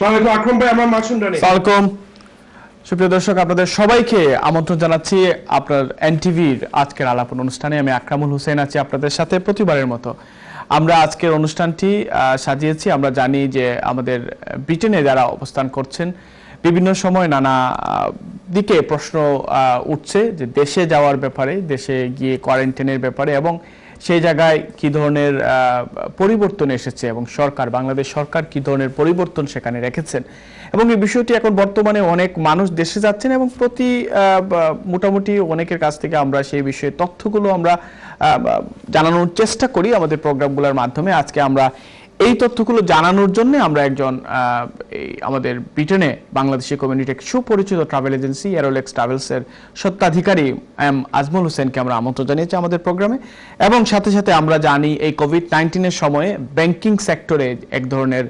সালামু আকরাম ভাই, আমার মাসুম রানী। সালাম। সুপ্রিয় দর্শক, আপনাদের সবাইকে আমন্ত্রণ জানাচ্ছি আপনার এনটিভির আজকের আলাপন অনুষ্ঠানে। আমি আকরামুল হোসেন আছি আপনাদের সাথে প্রতিবারের মতো। আমরা আজকের অনুষ্ঠানটি সাজিয়েছি। আমরা জানি যে আমাদের ব্রিটেনে যারা অবস্থান করছেন, বিভিন্ন সময় নানা দিকে প্রশ্ন উঠছে যে দেশে যাওয়ার ব্যাপারে, দেশে গিয়ে কোয়ারেন্টাইনের ব্যাপারে, এবং সেই জায়গায় কি ধরনের পরিবর্তন এসেছে এবং বাংলাদেশ সরকার কি ধরনের পরিবর্তন সেখানে রেখেছেন, এবং এই বিষয়টি এখন বর্তমানে অনেক মানুষ দেশে যাচ্ছেন এবং মোটামুটি অনেকের কাছ থেকে আমরা সেই বিষয়ে তথ্যগুলো আমরা জানানোর চেষ্টা করি আমাদের প্রোগ্রামগুলোর মাধ্যমে। আজকে আমরা এই তথ্যগুলো জানানোর জন্য আমরা একজন আমাদের ব্রিটেনে বাংলাদেশি কমিউনিটির সুপরিচিত ট্রাভেল এজেন্সি এরোলেক্স ট্রাভেলসের স্বত্বাধিকারী এম আজমল হোসেনকে আমরা আমন্ত্রণ জানিয়েছি আমাদের প্রোগ্রামে। এবং সাথে সাথে আমরা জানি এই কোভিড-19 সময়ে ব্যাংকিং সেক্টরে এক ধরনের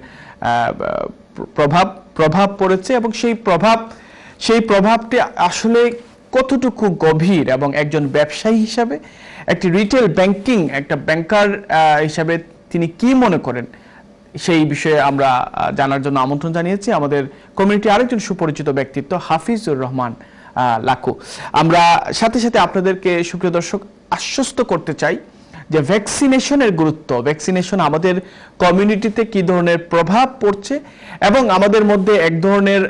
প্রভাব পড়েছে, এবং সেই প্রভাবটি আসলে কতটুকু গভীর, এবং একজন ব্যবসায়ী হিসাবে, একটি রিটেল ব্যাংকিং একটা ব্যাংকার হিসাবে তিনি কি মনে করেন, সেই বিষয়ে আমরা জানার জন্য আমন্ত্রণ জানিয়েছি আমাদের কমিউনিটি আরেকজন সুপরিচিত ব্যক্তিত্ব হাফিজুর রহমান লাকু। আমরা সাথে সাথে আপনাদেরকে সুপ্রিয় দর্শক আশ্বস্ত করতে চাই যে ভ্যাকসিনেশনের গুরুত্ব, ভ্যাকসিনেশন আমাদের কমিউনিটিতে কি ধরনের প্রভাব পড়ছে, এবং আমাদের মধ্যে এক ধরনের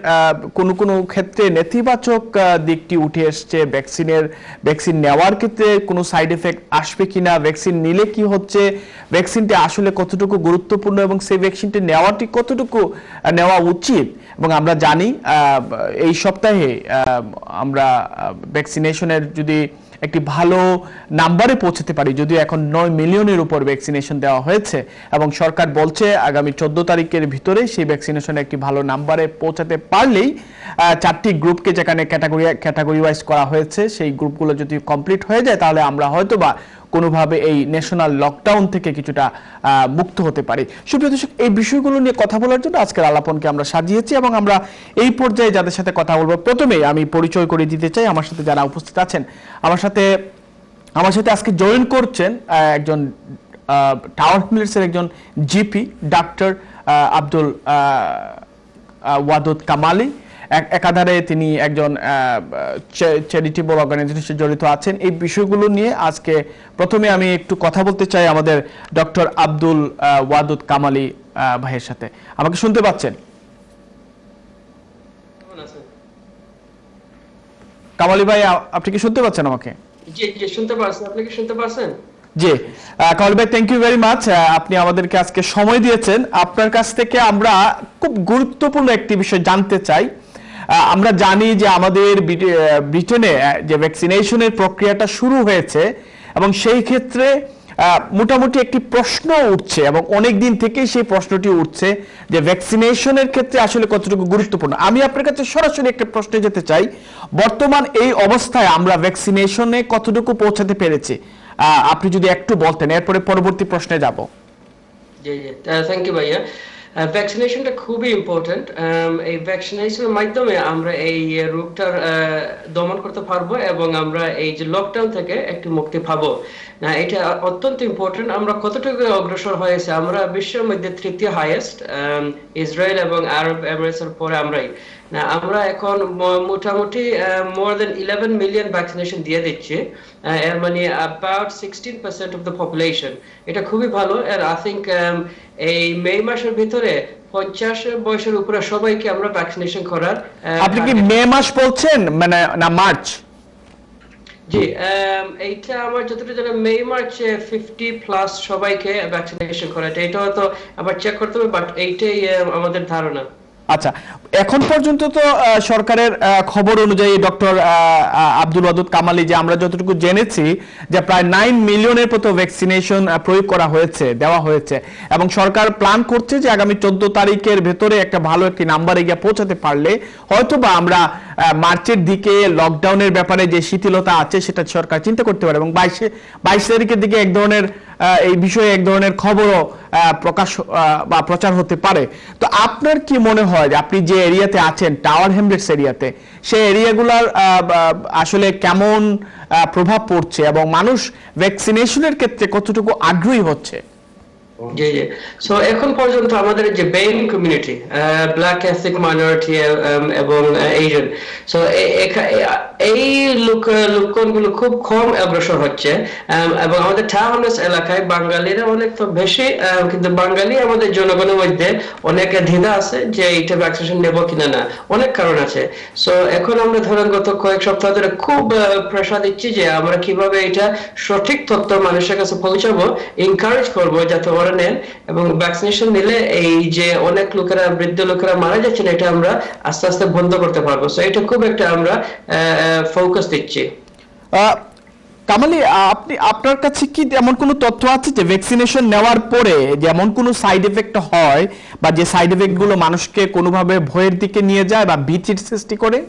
কোনো ক্ষেত্রে নেতিবাচক দিকটি উঠে এসছে। ভ্যাকসিন নেওয়ার ক্ষেত্রে কোনো সাইড এফেক্ট আসবে কিনা, ভ্যাকসিন নিলে কি হচ্ছে, ভ্যাকসিনটি আসলে কতটুকু গুরুত্বপূর্ণ, এবং সেই ভ্যাকসিনটি নেওয়াটি কতটুকু নেওয়া উচিত। এবং আমরা জানি এই সপ্তাহে আমরা ভ্যাকসিনেশনের যদি একটি ভালো নাম্বারে পৌঁছতে পারি, যদিও এখন 9 মিলিয়নের উপর ভ্যাকসিনেশন দেওয়া হয়েছে, এবং সরকার বলছে আগামী 14 তারিখের ভিতরে সেই ভ্যাকসিনেশন একটি ভালো নাম্বারে পৌঁছাতে পারলেই 4টি গ্রুপকে যেখানে ক্যাটাগরি ওয়াইজ করা হয়েছে, সেই গ্রুপগুলো যদি কমপ্লিট হয়ে যায়, তাহলে আমরা হয়তোবা কোনোভাবে এই ন্যাশনাল লকডাউন থেকে কিছুটা মুক্ত হতে পারি। সুপ্রিয় দর্শক, এই বিষয়গুলো নিয়ে কথা বলার জন্য আজকের আলাপনকে আমরা সাজিয়েছি, এবং আমরা এই পর্যায়ে যাদের সাথে কথা বলবো, প্রথমেই আমি পরিচয় করে দিতে চাই আমার সাথে যারা উপস্থিত আছেন। আমার সাথে আজকে জয়েন করছেন একজন টাওয়ার হ্যামলেটসের একজন জিপি, ডাক্তার আব্দুল ওয়াদুদ কামালি। একাধারে তিনি একজন চ্যারিটেবল অর্গানাইজেশনে জড়িত আছেন। এই বিষয়গুলো নিয়ে আজকে প্রথমে আমি একটু কথা বলতে চাই আমাদের ডক্টর আব্দুল ওয়াদুদ কামালি ভাইয়ের সাথে। আমাকে শুনতে পাচ্ছেন? কামালি ভাই, আপনি কি শুনতে পাচ্ছেন আমাকে? জি জি, শুনতে পাচ্ছেন। আপনি কি শুনতে পাচ্ছেন? জি, কামাল ভাই, থ্যাংক ইউ ভেরি মাচ। আপনি আমাদেরকে আজকে সময় দিয়েছেন। আপনার কাছ থেকে আমরা খুব গুরুত্বপূর্ণ একটি বিষয় জানতে চাই। আমরা জানি যে আমাদের ব্রিটেনে যে ভ্যাকসিনেশনের প্রক্রিয়াটা শুরু হয়েছে, এবং সেই ক্ষেত্রে মোটামুটি একটি প্রশ্ন উঠছে, এবং অনেক দিন থেকেই সেই প্রশ্নটি উঠছে যে ভ্যাকসিনেশনের ক্ষেত্রে আসলে কতটুকু গুরুত্বপূর্ণ। আমি আপনার কাছে সরাসরি একটা প্রশ্নে যেতে চাই, বর্তমান এই অবস্থায় আমরা ভ্যাকসিনেশনে কতটুকু পৌঁছাতে পেরেছি, আপনি যদি একটু বলতেন, এরপরে পরবর্তী প্রশ্নে যাব। জি জি, থ্যাংক ইউ ভাইয়া। ভ্যাকসিনেশনটা খুবই ইম্পর্টেন্ট। এই ভ্যাকসিনেশনের মাধ্যমে আমরা এই রোগটার দমন করতে পারবো, এবং আমরা এই যে লকডাউন থেকে একটু মুক্তি পাবো। না, এটা অত্যন্ত ইম্পর্টেন্ট। আমরা কতটুকু অগ্রসর হয়েছে, আমরা বিশ্বের মধ্যে তৃতীয় হাইয়েস্ট, ইসরায়েল এবং আরব এমিরেটসের পরে আমরাই। না, আমরা এখন মোটামুটি মোর দেন 11 মিলিয়ন ভ্যাকসিনেশন দিয়ে দিচ্ছি, এর মানে অ্যাবাউট 16% অফ দ্য পপুলেশন। এটা খুবই ভালো। এন্ড আই থিংক এই মে মাসের ভিতরে 50 বয়সের উপরে সবাইকে আমরা ভ্যাকসিনেশন করার। আপনি কি মে মাস বলছেন, মানে না মার্চ? জি, এইটা আমার যতটুকু জানা মে মার্চে 50+ সবাইকে ভ্যাকসিনেশন করা। এটা তো আবার চেক করতে হবে, বাট এইটাই আমাদের ধারণা। আচ্ছা, এখন পর্যন্ত তো সরকারের খবর অনুযায়ী ডক্টর আব্দুল ওয়াদুদ কামালি, যে আমরা যতটুকু জেনেছি যে প্রায় 9 মিলিয়নের মতো ভ্যাকসিনেশন প্রয়োগ করা হয়েছে, দেওয়া হয়েছে, এবং সরকার প্ল্যান করছে যে আগামী 14 তারিখের ভেতরে একটা ভালো একটি নাম্বারে গিয়ে পৌঁছাতে পারলে হয়তোবা আমরা মার্চের দিকে লকডাউনের ব্যাপারে যে শিথিলতা আছে সেটা সরকার চিন্তা করতে পারে, এবং 22 তারিখের দিকে এক ধরনের এই বিষয়ে এক ধরনের খবরও প্রকাশ বা প্রচার হতে পারে। তো আপনার কি মনে হয় যে আপনি যে এরিয়াতে আছেন, টাওয়ার হ্যামলেটস এরিয়াতে, সেই এরিয়াগুলোর আসলে কেমন প্রভাব পড়ছে, এবং মানুষ ভ্যাকসিনেশনের ক্ষেত্রে কতটুকু আগ্রহী হচ্ছে? জি জি। সো এখন পর্যন্ত আমাদের যে বেইন কমিউনিটি, ব্ল্যাক এথনিক মাইনরিটি এবং এশিয়ান, সো এই লোকগুলো খুব কম অগ্রসর হচ্ছে। এবং আমাদের টাউনস এলাকায় বাঙালিরা অনেক তো বেশি, কিন্তু বাঙালি আমাদের জনগণের মধ্যে অনেক দ্বিধা আছে যে এইটা ভ্যাকসিনেশন নেব কিনা না, অনেক কারণ আছে। সো এখন আমরা ধরেন গত কয়েক সপ্তাহ ধরে খুব প্রেশার দিচ্ছি যে আমরা কিভাবে এটা সঠিক তথ্য মানুষের কাছে পৌঁছাবো, এনকারেজ করবো যাতে ওরা নেন, এবং ভ্যাকসিনেশন নিলে এই যে অনেক লোকেরা, বৃদ্ধ লোকেরা মারা যাচ্ছেন, এটা আমরা আস্তে আস্তে বন্ধ করতে পারবো। সো এটা খুব একটা আমরা ফোকাস দিচ্ছি। আহ, কামালি, আপনার কাছে কি এমন কোনো তথ্য আছে যে ভ্যাকসিনেশন নেওয়ার পরে যেমন কোনো সাইড এফেক্ট হয়, বা যে সাইড এফেক্ট গুলো মানুষকে কোনোভাবে ভয়ের দিকে নিয়ে যায় বা ভীতির সৃষ্টি করে?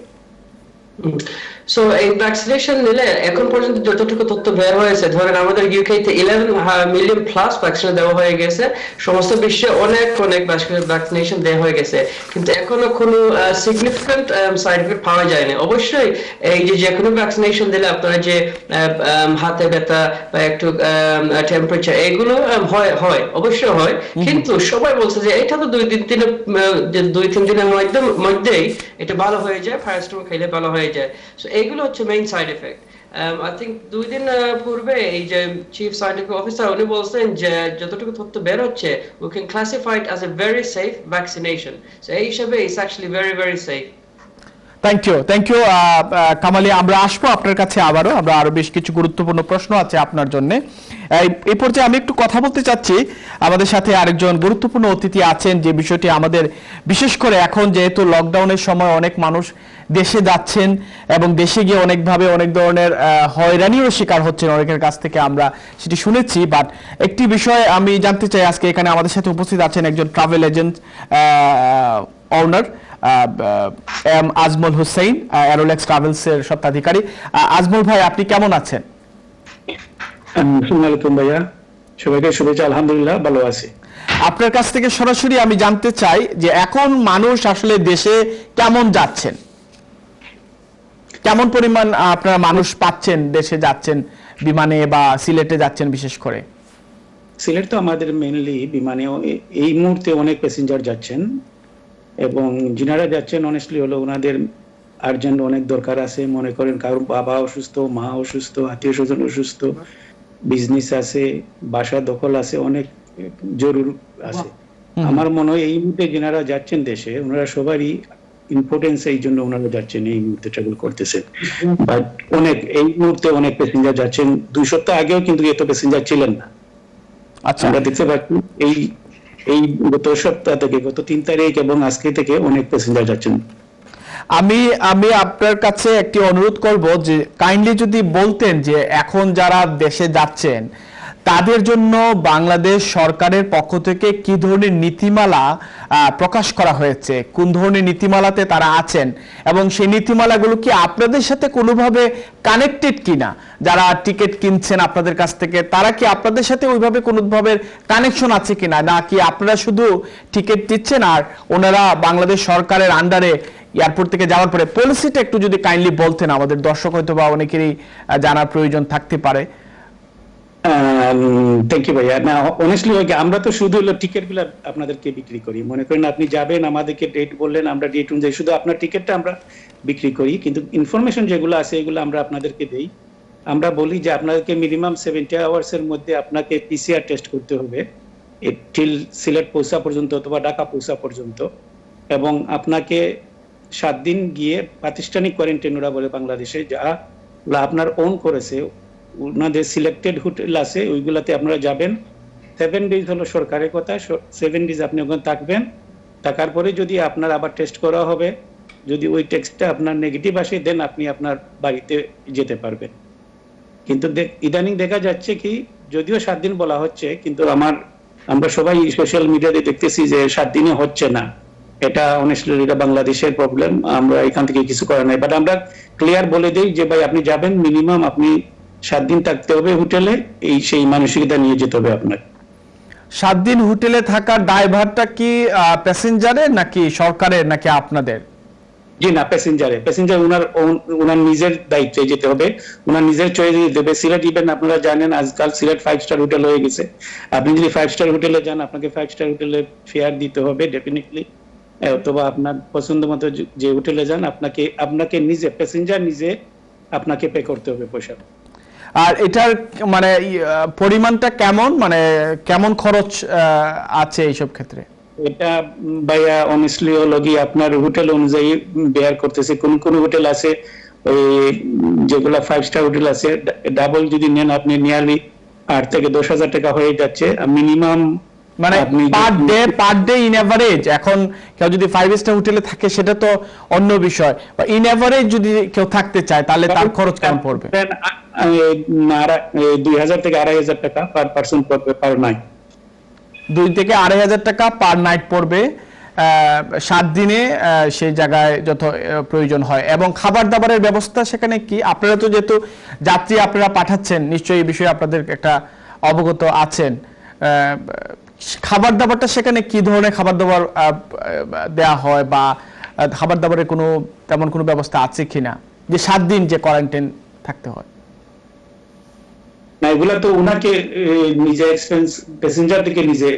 সো এই ভ্যাকসিনেশন নিলে এখন পর্যন্ত যতটুকু তথ্য বের হয়েছে, ধরেন আমাদের ইউকে তে 11 মিলিয়ন প্লাস ভ্যাকসিন দেওয়া হয়ে গেছে, সমস্ত বিশ্বে অনেক অনেক ভ্যাকসিনেশন দেওয়া হয়ে গেছে, কিন্তু এখনো কোনো সিগনিফিক্যান্ট সাইড এফেক্ট পাওয়া যায়নি। অবশ্যই এই যে কোনো ভ্যাকসিনেশন দিলে আপনার যে হাতে ব্যথা বা একটু টেম্পারেচার, এগুলো হয় অবশ্যই হয়, কিন্তু সবাই বলছে যে এটা তো দুই তিন দিনের মধ্যেই এটা ভালো হয়ে যায়, প্যারাসিটামল খেলে ভালো হয়ে যায়। সো এইগুলো হচ্ছে main side effect. I think 2 দিন পূর্বে এই যে চিফ সায়েন্টিফিক অফিসার উনি বলছেন যে যতটুকু তথ্য বের হচ্ছে, we can classify it as a very safe vaccination. So এই হিসাবে it's actually very very safe. Thank you Kamali, আমরা আসবো আপনার কাছে আবারও, আমরা আরো বেশ কিছু গুরুত্বপূর্ণ প্রশ্ন আছে আপনার জন্য। এই পর্যায়ে আমি একটু কথা বলতে চাচ্ছি, আমাদের সাথে আরেকজন গুরুত্বপূর্ণ অতিথি আছেন, যে বিষয়টি আমাদের বিশেষ করে এখন যেহেতু লকডাউনের সময় অনেক মানুষ দেশে যাচ্ছেন এবং দেশে গিয়ে অনেকভাবে অনেক ধরনের হয়রানিও শিকার হচ্ছেন অনেকের কাছ থেকে, আমরা সেটি শুনেছি। বাট একটি বিষয় আমি জানতে চাই, আজকে এখানে আমাদের সাথে উপস্থিত আছেন একজন ট্রাভেল এজেন্ট ওনার এম আজমল হোসেন, অ্যারোলেক্স ট্রাভেলস এর স্বত্বাধিকারী। আজমল ভাই, আপনি কেমন আছেন? আসসালামু আলাইকুম ভাইয়া, সবাইকে শুভেচ্ছা। আলহামদুলিল্লাহ ভালো আছি। আপনার কাছ থেকে সরাসরি আমি জানতে চাই যে এখন মানুষ আসলে দেশে কেমন যাচ্ছেন, কেমন পরিমাণ আপনারা মানুষ পাচ্ছেন দেশে যাচ্ছেন, বিমানে বা সিলেটে যাচ্ছেন বিশেষ করে? সিলেট তো আমাদের মেইনলি বিমানে এই মুহূর্তে অনেক প্যাসেঞ্জার যাচ্ছেন, এবং যিনারা যাচ্ছেন অনেস্টলি হলো ওনাদের আর্জেন্ট অনেক দরকার আছে। মনে করেন কারোর বাবা অসুস্থ, মা অসুস্থ, আত্মীয় স্বজন অসুস্থ, বিজনেস আছে, বাসা দখল আছে, অনেক জরুরি আছে। আমার মনে হয় এই মুহূর্তে যিনারা যাচ্ছেন দেশে, ওনারা সবারই ইম্পর্টেন্স, এই জন্য ওনারা যাচ্ছেন, এই মুহূর্তে ট্রাভেল করতেছেন। বাট এই মুহূর্তে অনেক প্যাসেঞ্জার যাচ্ছেন। 2 সপ্তাহ আগেও কিন্তু এত প্যাসেঞ্জার ছিলেন না। আচ্ছা, আমরা দেখতে পাচ্ছি এই গত সপ্তাহ থেকে, গত 3 তারিখ এবং আজকে থেকে অনেক প্যাসেঞ্জার যাচ্ছেন। আমি আপনার কাছে একটি অনুরোধ করব যে কাইন্ডলি যদি বলতেন যে এখন যারা দেশে যাচ্ছেন তাদের জন্য বাংলাদেশ সরকারের পক্ষ থেকে কি ধরনের নীতিমালা প্রকাশ করা হয়েছে, কোন ধরনের নীতিমালাতে তারা আছেন, এবং সেই নীতিমালাগুলো কি আপনাদের সাথে কোনোভাবে কানেক্টেড কিনা? যারা টিকিট কিনছেন আপনাদের কাছ থেকে, তারা কি আপনাদের সাথে ওইভাবে কোনোভাবে কানেকশন আছে কিনা, নাকি আপনারা শুধু টিকিট দিচ্ছেন আর ওনারা বাংলাদেশ সরকারের আন্ডারে এয়ারপোর্ট থেকে যাওয়ার পরে? পলিসিটা একটু যদি কাইন্ডলি বলতেন, আমাদের দর্শক হয়তো বা অনেকেরই জানার প্রয়োজন থাকতে পারে। থ্যাংক ইউ ভাইয়া। না, অনেস্টলি আমরা তো শুধু টিকিট গুলো আপনাদেরকে বিক্রি করি। মনে করেন আপনি যাবেন, আমাদেরকে ডেট বললেন, আমরা ডেট অনুযায়ী শুধু আপনার টিকিটটা আমরা বিক্রি করি, কিন্তু ইনফরমেশন যেগুলো আছে এগুলো আমরা আপনাদেরকে দেই। আমরা বলি যে আপনাদেরকে মিনিমাম 70 আওয়ার্স এর মধ্যে আপনাকে পিসিআর টেস্ট করতে হবে টিল সিলেট পৌঁছা পর্যন্ত অথবা ঢাকা পৌঁছা পর্যন্ত, এবং আপনাকে 7 দিন গিয়ে প্রাতিষ্ঠানিক কোয়ারেন্টাইন ওরা বলে বাংলাদেশে, যা আপনার ওন করেছে, ওনাদের সিলেক্টেড হোটেল আছে, ওইগুলাতে আপনারা যাবেন। 7 ডেজ হলো সরকারের কথা, 7 ডেজ আপনি ওখানে থাকবেন। থাকার পরে যদি আপনার আবার টেস্ট করা হবে, যদি ওই টেস্টটা আপনার নেগেটিভ আসে, দেন আপনি আপনার বাড়িতে যেতে পারবেন। কিন্তু ইদানিং দেখা যাচ্ছে কি, যদিও 7 দিন বলা হচ্ছে, কিন্তু আমরা সবাই সোশ্যাল মিডিয়াতে দেখতেছি যে 7 দিনে হচ্ছে না। এটা অনেস্টলি এটা বাংলাদেশের প্রবলেম, আমরা এখান থেকে কিছু করার নাই। বাট আমরা ক্লিয়ার বলে দিই যে ভাই আপনি যাবেন, মিনিমাম আপনি 7 দিন থাকতে হবে হোটেলে, সেই মানসিকতা নিয়ে যেতে হবে আপনার। 7 দিন হোটেলে থাকার দায়ভারটা কি প্যাসেঞ্জারের নাকি সরকারের নাকি আপনাদের? জি না, প্যাসেঞ্জার উনার নিজের দায়িত্বে যেতে হবে, উনার নিজের চয়েস যেতে হবে। সিলেট ইভেন আপনারা জানেন আজকাল সিলেট 5 স্টার হোটেল হয়ে গেছে। আপনি যদি 5 স্টার হোটেলে যান আপনাকে 5 স্টার হোটেলে ফেয়ার দিতে হবে ডেফিনেটলি, অথবা আপনার পছন্দ মতো যে হোটেলে যান আপনাকে নিজে প্যাসেঞ্জার নিজে আপনাকে পে করতে হবে পয়সা। আর এটার মানে পরিমাণটা কেমন, মানে কেমন খরচ আছে এইসব ক্ষেত্রে? এটা ভাইয়া অনেস্টলি হলো কি আপনার হোটেল অনুযায়ী বেয়ার করতেছে। কোন কোন হোটেল আছে ওই যেগুলা 5 স্টার হোটেল আছে, ডাবল যদি নেন আপনি নিয়ারলি 8 থেকে 10,000 টাকা হয়ে যাচ্ছে মিনিমাম। মানে পার ডে ইন এভারেজ, এখন কেউ যদি 5 স্টার হোটেলে থাকে সেটা তো অন্য বিষয়, বা ইন এভারেজ যদি কেউ থাকতে চায় তাহলে তার খরচ কেমন পড়বে? 2,000 থেকে 2,500 টাকা পার পারসন পড়বে পার নাইট। 2 থেকে 2,500 টাকা পার নাইট পড়বে 7 দিনে সেই জায়গায় যত প্রয়োজন হয়। এবং খাবার দাবারের ব্যবস্থা সেখানে কি? আপনারা তো যেহেতু যাত্রী আপনারা পাঠাচ্ছেন, নিশ্চয়ই এই বিষয়ে আপনাদের একটা অবগত আছেন। খাবার দাবারটা সেখানে কি ধরনের খাবার দাবার দেয়া হয়, বা খাবার দাবারের কোনো তেমন কোনো ব্যবস্থা আছে কিনা, যে 7 দিন যে কোয়ারেন্টাইন থাকতে হয়? না, এগুলা তো উনাকে নিজে এক্সপেন্স প্যাসেঞ্জার থেকে নিজে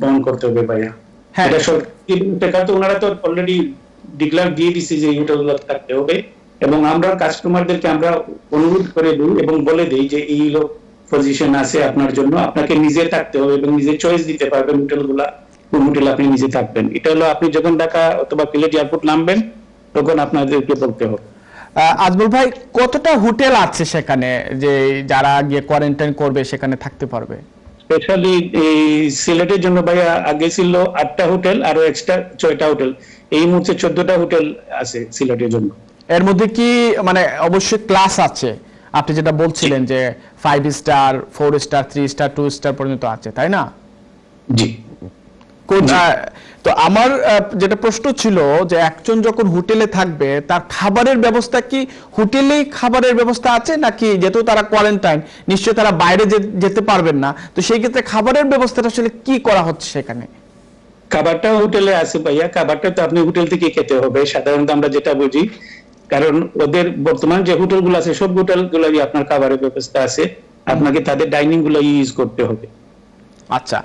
বহন করতে হবে ভাইয়া। হ্যাঁ, এটা সরকারি টাকা তো ওনারা তো অলরেডি ডিক্লেয়ার দিয়ে দিছে যে হোটেলগুলো থাকতে হবে, এবং আমরা কাস্টমারদেরকে আমরা অনুরোধ করে দিই এবং বলে দিই যে এই লোক পজিশন আছে আপনার জন্য, আপনাকে নিজে থাকতে হবে এবং নিজে চয়েস দিতে পারবেন হোটেলগুলা, কোন হোটেল আপনি নিজে থাকবেন। এটা হলো আপনি যখন ঢাকা অথবা সিলেট এয়ারপোর্ট নামবেন তখন আপনাদেরকে বলতে হবে। আজমল ভাই, কতটা হোটেল আছে সেখানে যে যারা গিয়ে কোয়ারেন্টাইন করবে সেখানে থাকতে পারবে? স্পেশালি এই সিলেটের জন্য ভাইয়া আগে ছিল 8টা হোটেল, আরো এক্সট্রা 6টা হোটেল, এই মুহূর্তে 14টা হোটেল আছে সিলেটের জন্য। এর মধ্যে কি মানে অবশ্যই ক্লাস আছে? আপনি যেটা বলছিলেন যে 5 স্টার, 4 স্টার, 3 স্টার, 2 স্টার পর্যন্ত আছে, তাই না? জি। তো আমার যেটা প্রশ্ন ছিল যে একজন যখন হোটেলে থাকবে তার খাবারের ব্যবস্থা কি হোটেলেই খাবারের ব্যবস্থা আছে, নাকি যেহেতু তারা কোয়ারেন্টাইন নিশ্চয়ই তারা বাইরে যেতে পারবেন না, তো সেই ক্ষেত্রে খাবারের ব্যবস্থাটা আসলে কি করা হচ্ছে সেখানে? খাবারটা হোটেলে আছে ভাইয়া, খাবারটা তো আপনি হোটেল থেকে খেতে হবে সাধারণত আমরা যেটা বুঝি, কারণ ওদের বর্তমান যে হোটেলগুলো আছে সব হোটেলগুলোই আপনার খাবারের ব্যবস্থা আছে, আপনাকে তাদের ডাইনিং গুলো ইউজ করতে হবে। আচ্ছা,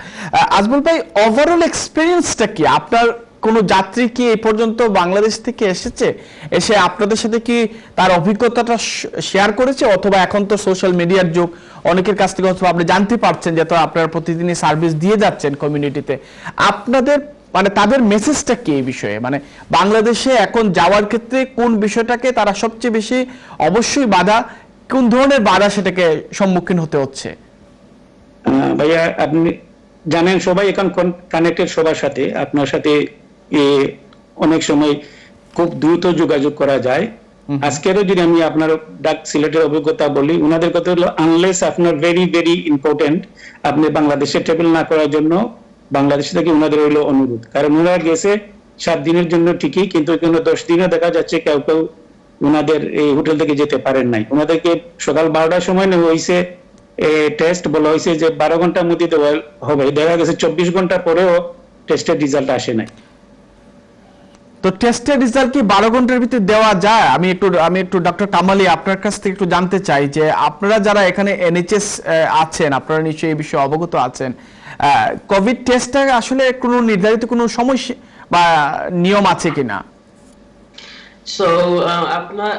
আজমল ভাই, ওভারঅল এক্সপেরিয়েন্সটা কি? আপনার কোনো যাত্রী কি এই পর্যন্ত বাংলাদেশ থেকে এসে আপনাদের সাথে কি তার অভিজ্ঞতাটা শেয়ার করেছে, অথবা এখন তো সোশ্যাল মিডিয়ার যুগ, অনেকের কাছ থেকে অথবা আপনি জানতে পারছেন যে তো আপনারা প্রতিদিনই সার্ভিস দিয়ে যাচ্ছেন কমিউনিটিতে, আপনাদের মানে তাদের মেসেজটা কি এই বিষয়ে? মানে বাংলাদেশে এখন যাওয়ার ক্ষেত্রে কোন বিষয়টাকে তারা সবচেয়ে বেশি অবশ্যই বাধা, কোন ধরনের বাধা সেটাকে সম্মুখীন হতে হচ্ছে? ভাইয়া আপনি জানেন সবাই এখন কানেক্টেড সবার সাথে, আপনার সাথে অনেক সময় খুব দ্রুত যোগাযোগ করা যায়। আজকেরও যদি আমি আপনার সিলেটের অভিজ্ঞতা বলি, ওনাদের কথা হলো আনলেস আপনার ভেরি ভেরি ইম্পর্টেন্ট, আপনি বাংলাদেশে ট্রাভেল না করার জন্য বাংলাদেশ থেকে ওনাদের হইলো অনুরোধ। কারণ ওনারা গেছে 7 দিনের জন্য ঠিকই, কিন্তু 10 দিনে দেখা যাচ্ছে কেউ কেউ ওনাদের এই হোটেল থেকে যেতে পারেন নাই। ওনাদেরকে সকাল 12টার সময় নেওয়া হয়েছে, টেস্ট বলা হয়েছে যে 12 ঘন্টার মধ্যে দেওয়া হবে, দেখা গেছে 24 ঘন্টা পরেও টেস্টের রেজাল্ট আসে নাই। তো টেস্টের রেজাল্ট কি 12 ঘন্টার ভিতরে দেওয়া যায়? আমি একটু ডক্টর কামালি আপনার কাছ থেকে একটু জানতে চাই যে আপনারা যারা এখানে এনএইচএস আছেন, আপনারা নিশ্চয়ই এই বিষয়ে অবগত আছেন, কোভিড টেস্টটা আসলে কোনো নির্ধারিত কোনো সময় বা নিয়ম আছে কিনা? সো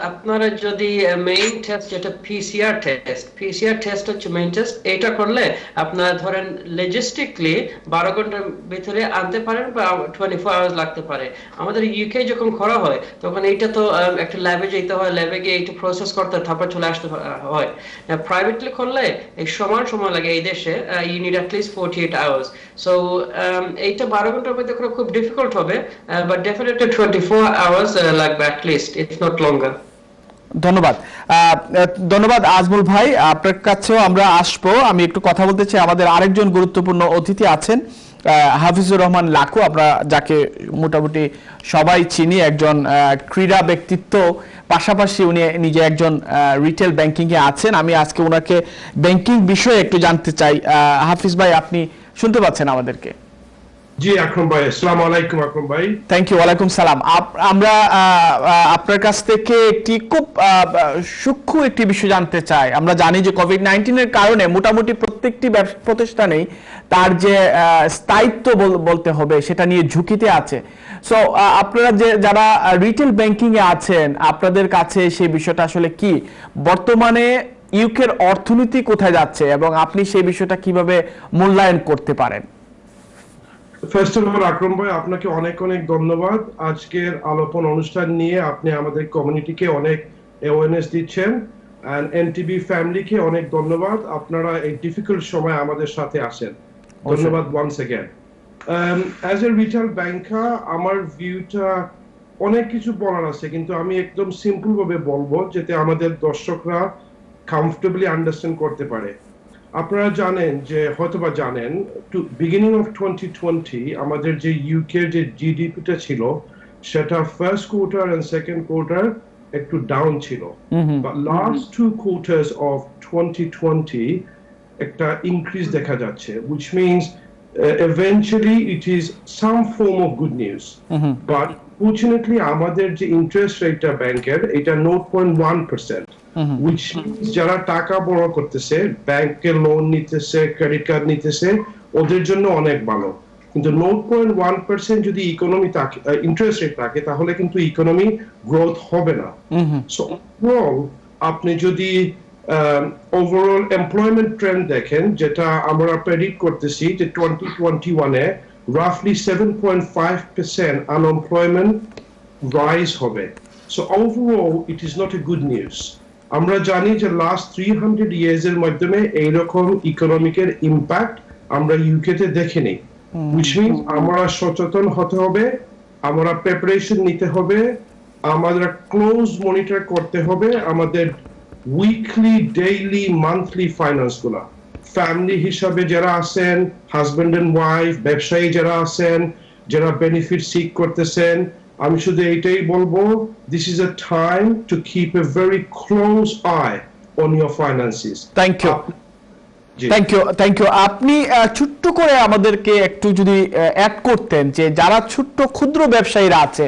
আপনারা যদি মেইন টেস্ট যেটা পিসিআর টেস্ট হচ্ছে মেইন টেস্ট, এটা করলে আপনারা ধরেন লজিস্টিকলি 12 ঘন্টার ভিতরে আনতে পারেন বা 24 আওয়ার্স লাগতে পারে। আমাদের ইউকে যখন করা হয় তখন এইটা তো একটা ল্যাবে যেতে হয়, ল্যাবে গিয়ে একটু প্রসেস করতে তারপর চলে আসতে হয়। প্রাইভেটলি করলে এই সময় লাগে এই দেশে, you need at least 48 hours. So এইটা 12 ঘন্টার মধ্যে করা খুব ডিফিকাল্ট হবে, বাট ডেফিনেটলি 24 আওয়ার্স লাগবে at least, if not longer. ধন্যবাদ আজমল ভাই, আপনার কাছেও আমরা আসবো। আমি একটু কথা বলতে চাই, আমাদের আরেকজন গুরুত্বপূর্ণ অতিথি আছেন হাফিজুর রহমান লাকু, আমরা যাকে মোটামুটি সবাই চিনি, একজন ক্রীড়া ব্যক্তিত্ব, পাশাপাশি উনি নিজে একজন রিটেল ব্যাংকিং এ আছেন। আমি আজকে ওনাকে ব্যাংকিং বিষয়ে একটু জানতে চাই। হাফিজ ভাই, আপনি শুনতে পাচ্ছেন আমাদেরকে? জি আকরাম ভাই, আসসালামু আলাইকুম আকরাম ভাই। থ্যাংক ইউ, ওয়ালাইকুম সালাম। আমরা আপনার কাছ থেকে একটি খুব সূক্ষ্ম একটি বিষয় জানতে চাই। আমরা জানি যে কোভিড-19 কারণে মোটামুটি প্রত্যেকটি ব্যবসা প্রতিষ্ঠানেই তার যে স্থায়িত্ব বলতে হবে সেটা নিয়ে ঝুঁকিতে আছে। সো আপনারা যারা রিটেল ব্যাংকিং এ আছেন, আপনাদের কাছে সেই বিষয়টা আসলে কি, বর্তমানে ইউকের অর্থনীতি কোথায় যাচ্ছে এবং আপনি সেই বিষয়টা কিভাবে মূল্যায়ন করতে পারেন? ফার্স্ট অফ অল আকরাম ভাই, আপনাকে অনেক অনেক ধন্যবাদ। আজকের আলোচন অনুষ্ঠান নিয়ে আপনি আমাদের কমিউনিটিকে অনেক অ্যাওয়ারনেস দিচ্ছেন, এন্ড এনটিভি ফ্যামিলিকে অনেক ধন্যবাদ, আপনারা এই ডিফিকাল্ট সময় আমাদের সাথে আছেন। ধন্যবাদ once again. As a retail banker আমার ভিউটা অনেক কিছু বলার আছে, কিন্তু আমি একদম সিম্পল ভাবে বলবো যাতে আমাদের দর্শকরা কমফর্টেবলি আন্ডারস্ট্যান্ড করতে পারে। আপনারা জানেন যে, হয়তোবা জানেন, টু বিগিনিং অফ 2020 আমাদের যে ইউকে যে জিডিপিটা ছিল সেটা first quarter and second quarter একটু ডাউন ছিল, but last two quarters of 2020 একটা ইনক্রিজ দেখা যাচ্ছে, which means eventually it is some form of good news. But fortunately আমাদের যে ইন্টারেস্ট রেটটা ব্যাংকের এটা 0.1%, which means যারা টাকা বড় করতেছে, ব্যাংকে লোন নিতেছে, ক্রেডিট কার্ড নিতেছে, ওদের জন্য অনেক ভালো। কিন্তু 0.1% যদি ইকোনমি থাকে, ইন্টারেস্ট রেট থাকে, তাহলে কিন্তু ইকোনমি গ্রোথ হবে না। সো ওভারঅল আপনি যদি ওভারঅল এমপ্লয়মেন্ট ট্রেন্ড দেখেন, যেটা আমরা প্রেডিক্ট করতেছি যে 2021-এ রাফলি 7.5% আনএমপ্লয়মেন্ট রাইজ হবে। So overall it is not a good news. আমরা জানি যে লাস্ট 300 ইয়ার্স এর মাধ্যমে এইরকম ইকোনমিকের ইম্প্যাক্ট আমরা ইউকেতে দেখিনি, which means আমরা সচেতন হতে হবে, আমরা প্রিপারেশন নিতে হবে, আমাদের ক্লোজ মনিটর করতে হবে আমাদের উইকলি, ডেইলি, মান্থলি ফাইন্যান্স গুলা। ফ্যামিলি হিসাবে যারা আছেন, হাজবেন্ড এন্ড ওয়াইফ, ব্যবসায়ী যারা আছেন, যারা বেনিফিট সিক করতেছেন, আমি শুধু এইটাই বলবো, this is a time to keep a very close eye on your finances. Thank you, thank you. আপনি ছোট্ট করে আমাদেরকে একটু যদি অ্যাড করতেন যে যারা ছোট্ট ক্ষুদ্র ব্যবসায়ীরা আছে,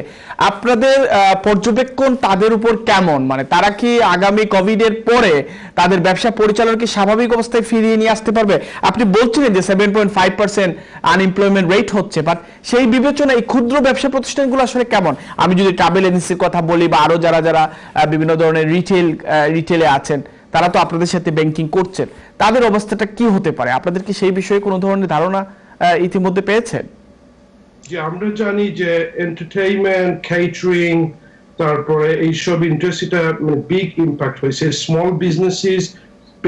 আপনাদের পর্যবেক্ষণ তাদের উপর কেমন, মানে তারা কি আগামী কোভিড এর পরে তাদের ব্যবসা পরিচালনা কি স্বাভাবিক অবস্থায় ফিরিয়ে নিয়ে আসতে পারবে? আপনি বলছিলেন যে 7.5% আনএমপ্লয়মেন্ট রেট হচ্ছে, বাট সেই বিবেচনায় এই ক্ষুদ্র ব্যবসা প্রতিষ্ঠানগুলো আসলে কেমন? আমি যদি ট্রাভেল এজেন্সির কথা বলি বা আরো যারা যারা বিভিন্ন ধরনের রিটেলে আছেন, তারা তো আপনাদের সাথে ব্যাংকিং করছেন, তাদের অবস্থাটা কি হতে পারে? আপনাদের কি সেই বিষয়ে কোনো ধরনের ধারণা ইতিমধ্যে পেয়েছেন? যে আমরা জানি যে এন্টারটেইনমেন্ট, কেটারিং, তারপরে এইসব ইন্ডাস্ট্রিটা মানে বিগ ইম্প্যাক্ট হয়েছে, স্মল বিজনেসেস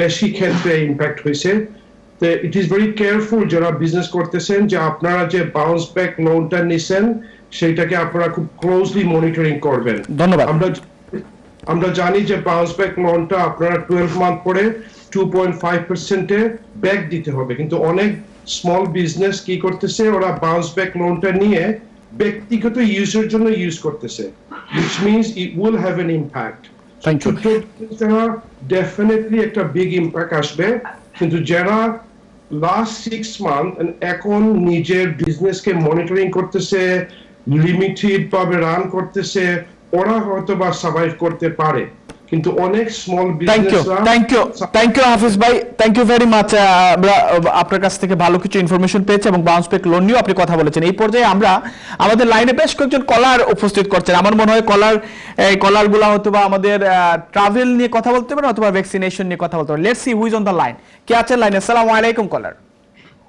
বেশি ক্ষেত্রে ইম্প্যাক্ট হয়েছে। তো ইট ইজ ভেরি কেয়ারফুল যারা বিজনেস করতেছেন, যে আপনারা যে বাউন্স ব্যাক লোনটা নিছেন সেটাকে আপনারা খুব ক্লোজলি মনিটরিং করবেন। ধন্যবাদ। আমরা জানি যে বাউন্স ব্যাক লোনটা আপনারা 12 মান্থ পরে 2.5%-এ ব্যাক দিতে হবে, কিন্তু অনেক স্মল বিজনেস কি করতেছে, ওরা বাউন্স ব্যাক লোনটা নিয়ে ব্যক্তিগত ইউজের জন্য ইউজ করতেছে, which means it will have an impact. Definitely একটা বিগ ইম্প্যাক্ট আসবে, কিন্তু যারা লাস্ট 6 মান্থ এখন নিজের বিজনেসকে মনিটরিং করতেছে, লিমিটেড ভাবে রান করতেছে, ওরা হয়তো বা সার্ভাইভ করতে পারে, কিন্তু অনেক স্মল বিজনেসরা। থ্যাংক ইউ হাফিজ ভাই, থ্যাংক ইউ ভেরি মাচ। আমরা আপনার কাছ থেকে ভালো কিছু ইনফরমেশন পেয়েছি এবং বাউন্স ব্যাক লোন নিয়েও আপনি কথা বলেছেন। এই পর্যায়ে আমরা আমাদের লাইনে বেশ কয়েকজন কলার উপস্থিত করছেন। আমার মনে হয় কলারগুলো হয়তো বা আমাদের ট্রাভেল নিয়ে কথা বলতে পারেন অথবা ভ্যাকসিনেশন নিয়ে কথা বলতে পারেন। Let's see who is on the line. কে আছেন লাইনে? আসসালামু আলাইকুম কলার।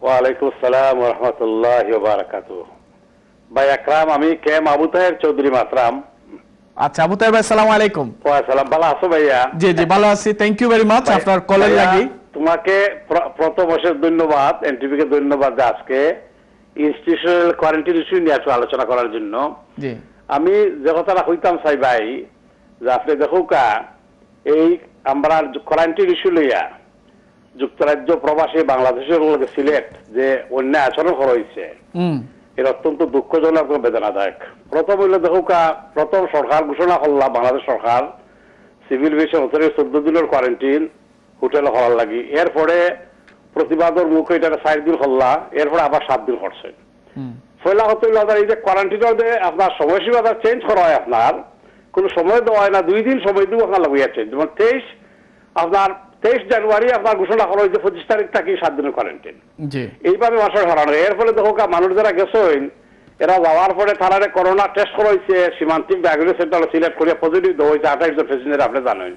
ওয়া আলাইকুম আসসালাম ওয়া রাহমাতুল্লাহি ওয়া বারাকাতুহু। ভাই আকরাম, আমি কে আবু তাহের চৌধুরী মাতরাম। আচ্ছা আবু তাহের ভাই, আসসালামু আলাইকুম। ওয়া সালাম, ভালো আছো ভাইয়া? জি জি ভালো আছি, থ্যাংক ইউ ভেরি মাচ আপনার কলের লাগি। তোমাকে প্রথম বছর ধন্যবাদ, এনটিভি কে ধন্যবাদ যে আজকে ইনস্টিটিউশনাল কোয়ারেন্টাইন ইস্যু নিয়ে একটু আলোচনা করার জন্য। জি আমি যে কথাটা কইতাম চাই ভাই, যে আপনি দেখুকা এই আমরা কোয়ারেন্টাইন ইস্যু লইয়া যুক্তরাজ্য প্রবাসী বাংলাদেশের লোকে সিলেট যে অন্যায় আচরণ করা হয়েছে, এটা অত্যন্ত দুঃখজনক এবং বেদনাদায়ক। প্রথম হইলে দেখুকা, প্রথম সরকার ঘোষণা করলা, বাংলাদেশ সরকার সিভিল ভিসা 14 দিনের কোয়ারেন্টাইন হোটেলে করার লাগি। এরপরে প্রতিবাদের মুখে এটা 4 দিন করলা, এরপরে আবার 7 দিন করছে। পয়লা হতে আপনার এই যে কোয়ারেন্টাইনে আপনার সময়সীমাটা চেঞ্জ করা হয়, আপনার কোনো সময় দেওয়া হয় না, 2 দিন সময় দিব আপনার লাগিয়েছে। যেমন 23 জানুয়ারি আপনার ঘোষণা করা হয়েছে 25 তারিখ থেকে 7 দিনের কোয়ারেন্টাইন, এইভাবে মাসের হারানো। এর ফলে দেখো মানুষ যারা গেছেন এরা যাওয়ার পরে তারা করোনা টেস্ট করা হয়েছে, সীমান্তিক ডায়াগনস্টিক সেন্টার সিলেক্ট করে পজিটিভ দেওয়া হয়েছে 28 জন প্যাসেঞ্জার, আপনি জানেন।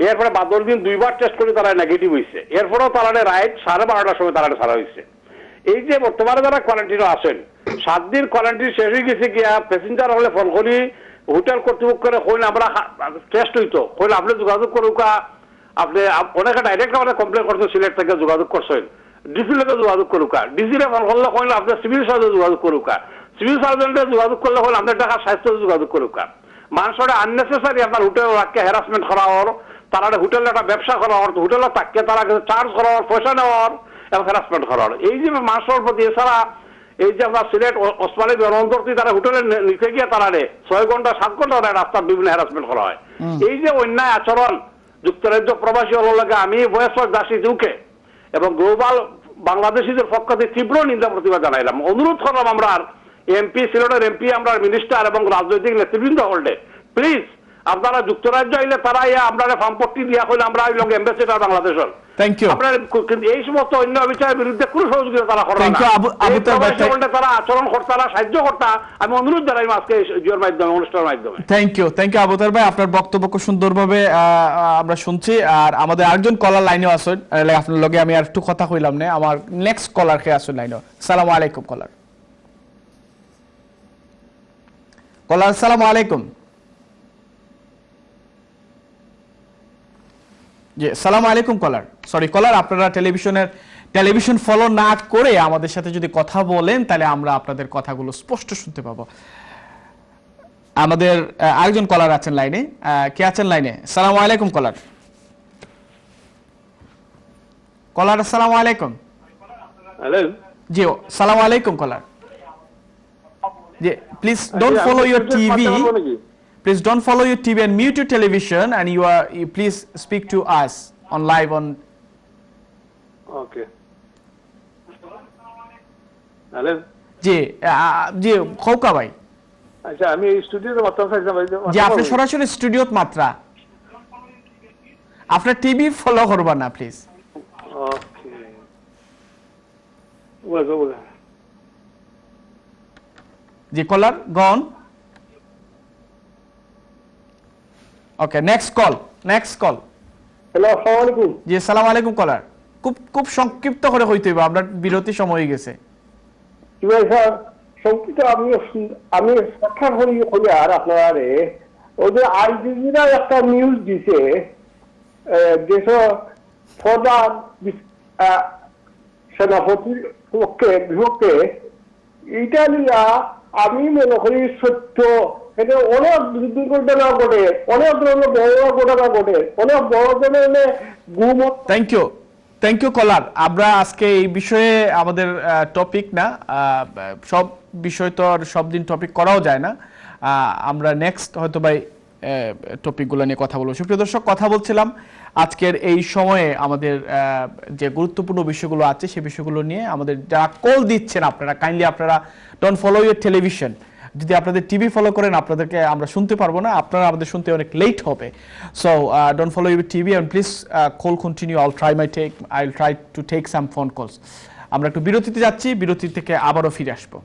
এরপরে 12 দিন 2বার টেস্ট করে তারা নেগেটিভ হয়েছে। এরপরেও তারা রাইট 12:30টার সময় তারা ছাড়া হয়েছে। এই যে বর্তমানে যারা কোয়ারেন্টাইনে আছেন, 7 দিন কোয়ারেন্টাইন শেষ হয়ে গেছে গিয়া প্যাসেঞ্জার হলে ফোন করি হোটেল কর্তৃপক্ষের কইন আমরা টেস্ট হইতো, কইন আপনি যোগাযোগ করুকা, আপনি অনেকে ডাইরেক্ট আমাদের কমপ্লেন করছেন, সিলেট থেকে যোগাযোগ করছেন, ডিসি লোকে যোগাযোগ করুকা, ডিসিরে ফোন করলে কইন আপনি সিভিল সার্জনে যোগাযোগ করুকা, সিভিল সার্জনে যোগাযোগ করলে কইন আপনার টাকা স্বাস্থ্য যোগাযোগ করুকা। মানুষের আননেসেসারি আপনার হোটেল রাখকে হ্যারাসমেন্ট করা হওয়ার, তারা হোটেলে একটা ব্যবসা করা হওয়ার, হোটেলে তাকে তারা চার্জ করা হওয়ার, পয়সা নেওয়ার এবং হ্যারাসমেন্ট করা হওয়ার। এই যে মানুষের প্রতি এছাড়া এই যে আপনার সিলেট ওসমানী বিমানবন্দরটি তারা হোটেলে নিতে গিয়ে তারা 6 ঘন্টা 7 ঘন্টা রাস্তার বিভিন্ন হ্যারাসমেন্ট করা হয়। এই যে অন্যায় আচরণ যুক্তরাজ্য প্রবাসী হলকে আমি ভয়েস অফ দাসী ইউকে এবং গ্লোবাল বাংলাদেশিদের পক্ষ থেকে তীব্র নিন্দা প্রতিবাদ জানাইলাম। অনুরোধ করলাম আমরা এমপি, সিলেটের এমপি, আমরা মিনিস্টার এবং রাজনৈতিক নেতৃবৃন্দ হলডে প্লিজ আপনারা যুক্তরাজ্য আইলে তারা আপনারা ফার্মপট্টি দিয়া কইলে আমরা এই লোক এম্বাসেডার বাংলাদেশের। Thank you. আপনারা এই সমস্ত অন্য বিচারের বিরুদ্ধে কোনো সহযোগিতা তারা করে না, তারা আচরণ করতে, তারা সাহায্য করতে আমি অনুরোধ জানাই আজকে জিওর মাধ্যমে, অনুষ্ঠানের মাধ্যমে। থ্যাংক ইউ আবুতার ভাই, আপনার বক্তব্য খুব সুন্দরভাবে আমরা শুনছি। আর আমাদের আরেকজন কলার লাইনেও আছেন, আপনার লগে আমি আর একটু কথা কইলাম না, আমার নেক্সট কলার কে আসুন লাইনে। আসসালামু আলাইকুম কলার। আসসালামু আলাইকুম। জি আসসালামু আলাইকুম কলার। সরি কলার, আপনারা টেলিভিশন ফলো না করে আমাদের সাথে যদি কথা বলেন তাহলে আমরা আপনাদের কথাগুলো স্পষ্ট শুনতে পাবো। আমাদের আরেকজন কলার আছেন লাইনে, কে আছেন লাইনে? আসসালামু আলাইকুম কলার। আসসালামু আলাইকুম। হ্যালো জি আসসালামু আলাইকুম কলার। জি please don't follow your TV, please don't follow your TV and mute your television, and you please speak to us on live on. Okay. Hello. জি খৌকা ভাই। আচ্ছা আমি স্টুডিওতে মাত্রা চাইছিলাম। জি আপনি সরাসরি স্টুডিওতে মাত্রা, আপনার টিভি ফলো করবা না প্লিজ। ওকে। ওকে। জি caller gone. Okay next call. Hello আসসালামু আলাইকুম। জি আসসালামু আলাইকুম কলার। খুব সংক্ষিপ্ত করে হইতে হবে, আপনার বিরতি সময় হয়ে গেছে। কি ভাই স্যার, সংক্ষিপ্ত আমি ব্যাখ্যা করি আর আপনারে ওই যে আল জাজিরা একটা নিউজ দিছে দেশ প্রধান সেনাপতির বিপক্ষে ইটালিয়া, আমি মনে করি সত্য এটা অনেক দুর্ঘটনা ঘটে, অনেক ধরনের বড় ঘটনা ঘটে, অনেক বড় ধরনের গুম। থ্যাংক ইউ কলার। আমরা আজকে এই বিষয়ে আমাদের টপিক না, সব বিষয় তো আর সব দিন টপিক করাও যায় না, আমরা নেক্সট হয়তো ভাই টপিকগুলো নিয়ে কথা বলবো। সুপ্রিয় দর্শক, কথা বলছিলাম আজকের এই সময়ে আমাদের যে গুরুত্বপূর্ণ বিষয়গুলো আছে সেই বিষয়গুলো নিয়ে। আমাদের যারা কল দিচ্ছেন আপনারা কাইন্ডলি আপনারা ডোন্ট ফলো ইউর টেলিভিশন। যদি আপনাদের টিভি ফলো করেন আপনাদেরকে আমরা শুনতে পারবো না, আপনারা আমাদের শুনতে অনেক লেট হবে। So don't follow your TV and please call continue. I will try to take some phone calls. আমরা একটু বিরতিতে যাচ্ছি, বিরতি থেকে আবারও ফিরে আসবো।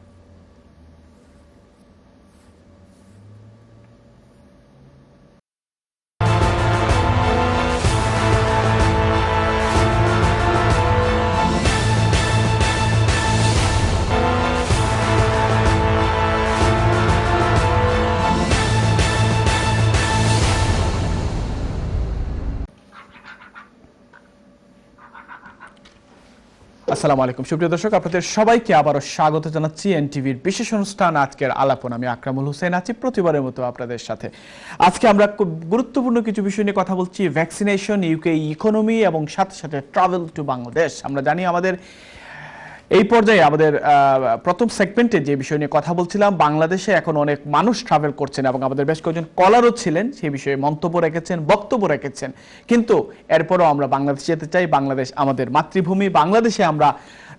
আসসালামু আলাইকুম সুপ্রিয় দর্শক, আপনাদের সবাইকে আবারও স্বাগত জানাচ্ছি এনটিভির বিশেষ অনুষ্ঠান আজকের আলাপন। আমি আকরামুল হোসেন আছি প্রতিবারের মতো আপনাদের সাথে। আজকে আমরা খুব গুরুত্বপূর্ণ কিছু বিষয় নিয়ে কথা বলছি, ভ্যাকসিনেশন, ইউকে ইকোনমি এবং সাথে সাথে ট্রাভেল টু বাংলাদেশ। আমরা জানি আমাদের এই পর্যায়ে আমাদের প্রথম সেগমেন্টে যে বিষয় নিয়ে কথা বলছিলাম, বাংলাদেশে এখন অনেক মানুষ ট্রাভেল করছেন এবং আমাদের বেশ কয়েকজন কলারও ছিলেন সেই বিষয়ে মন্তব্য রেখেছেন, বক্তব্য রেখেছেন। কিন্তু এরপরও আমরা বাংলাদেশ যেতে চাই, বাংলাদেশ আমাদের মাতৃভূমি, বাংলাদেশে আমরা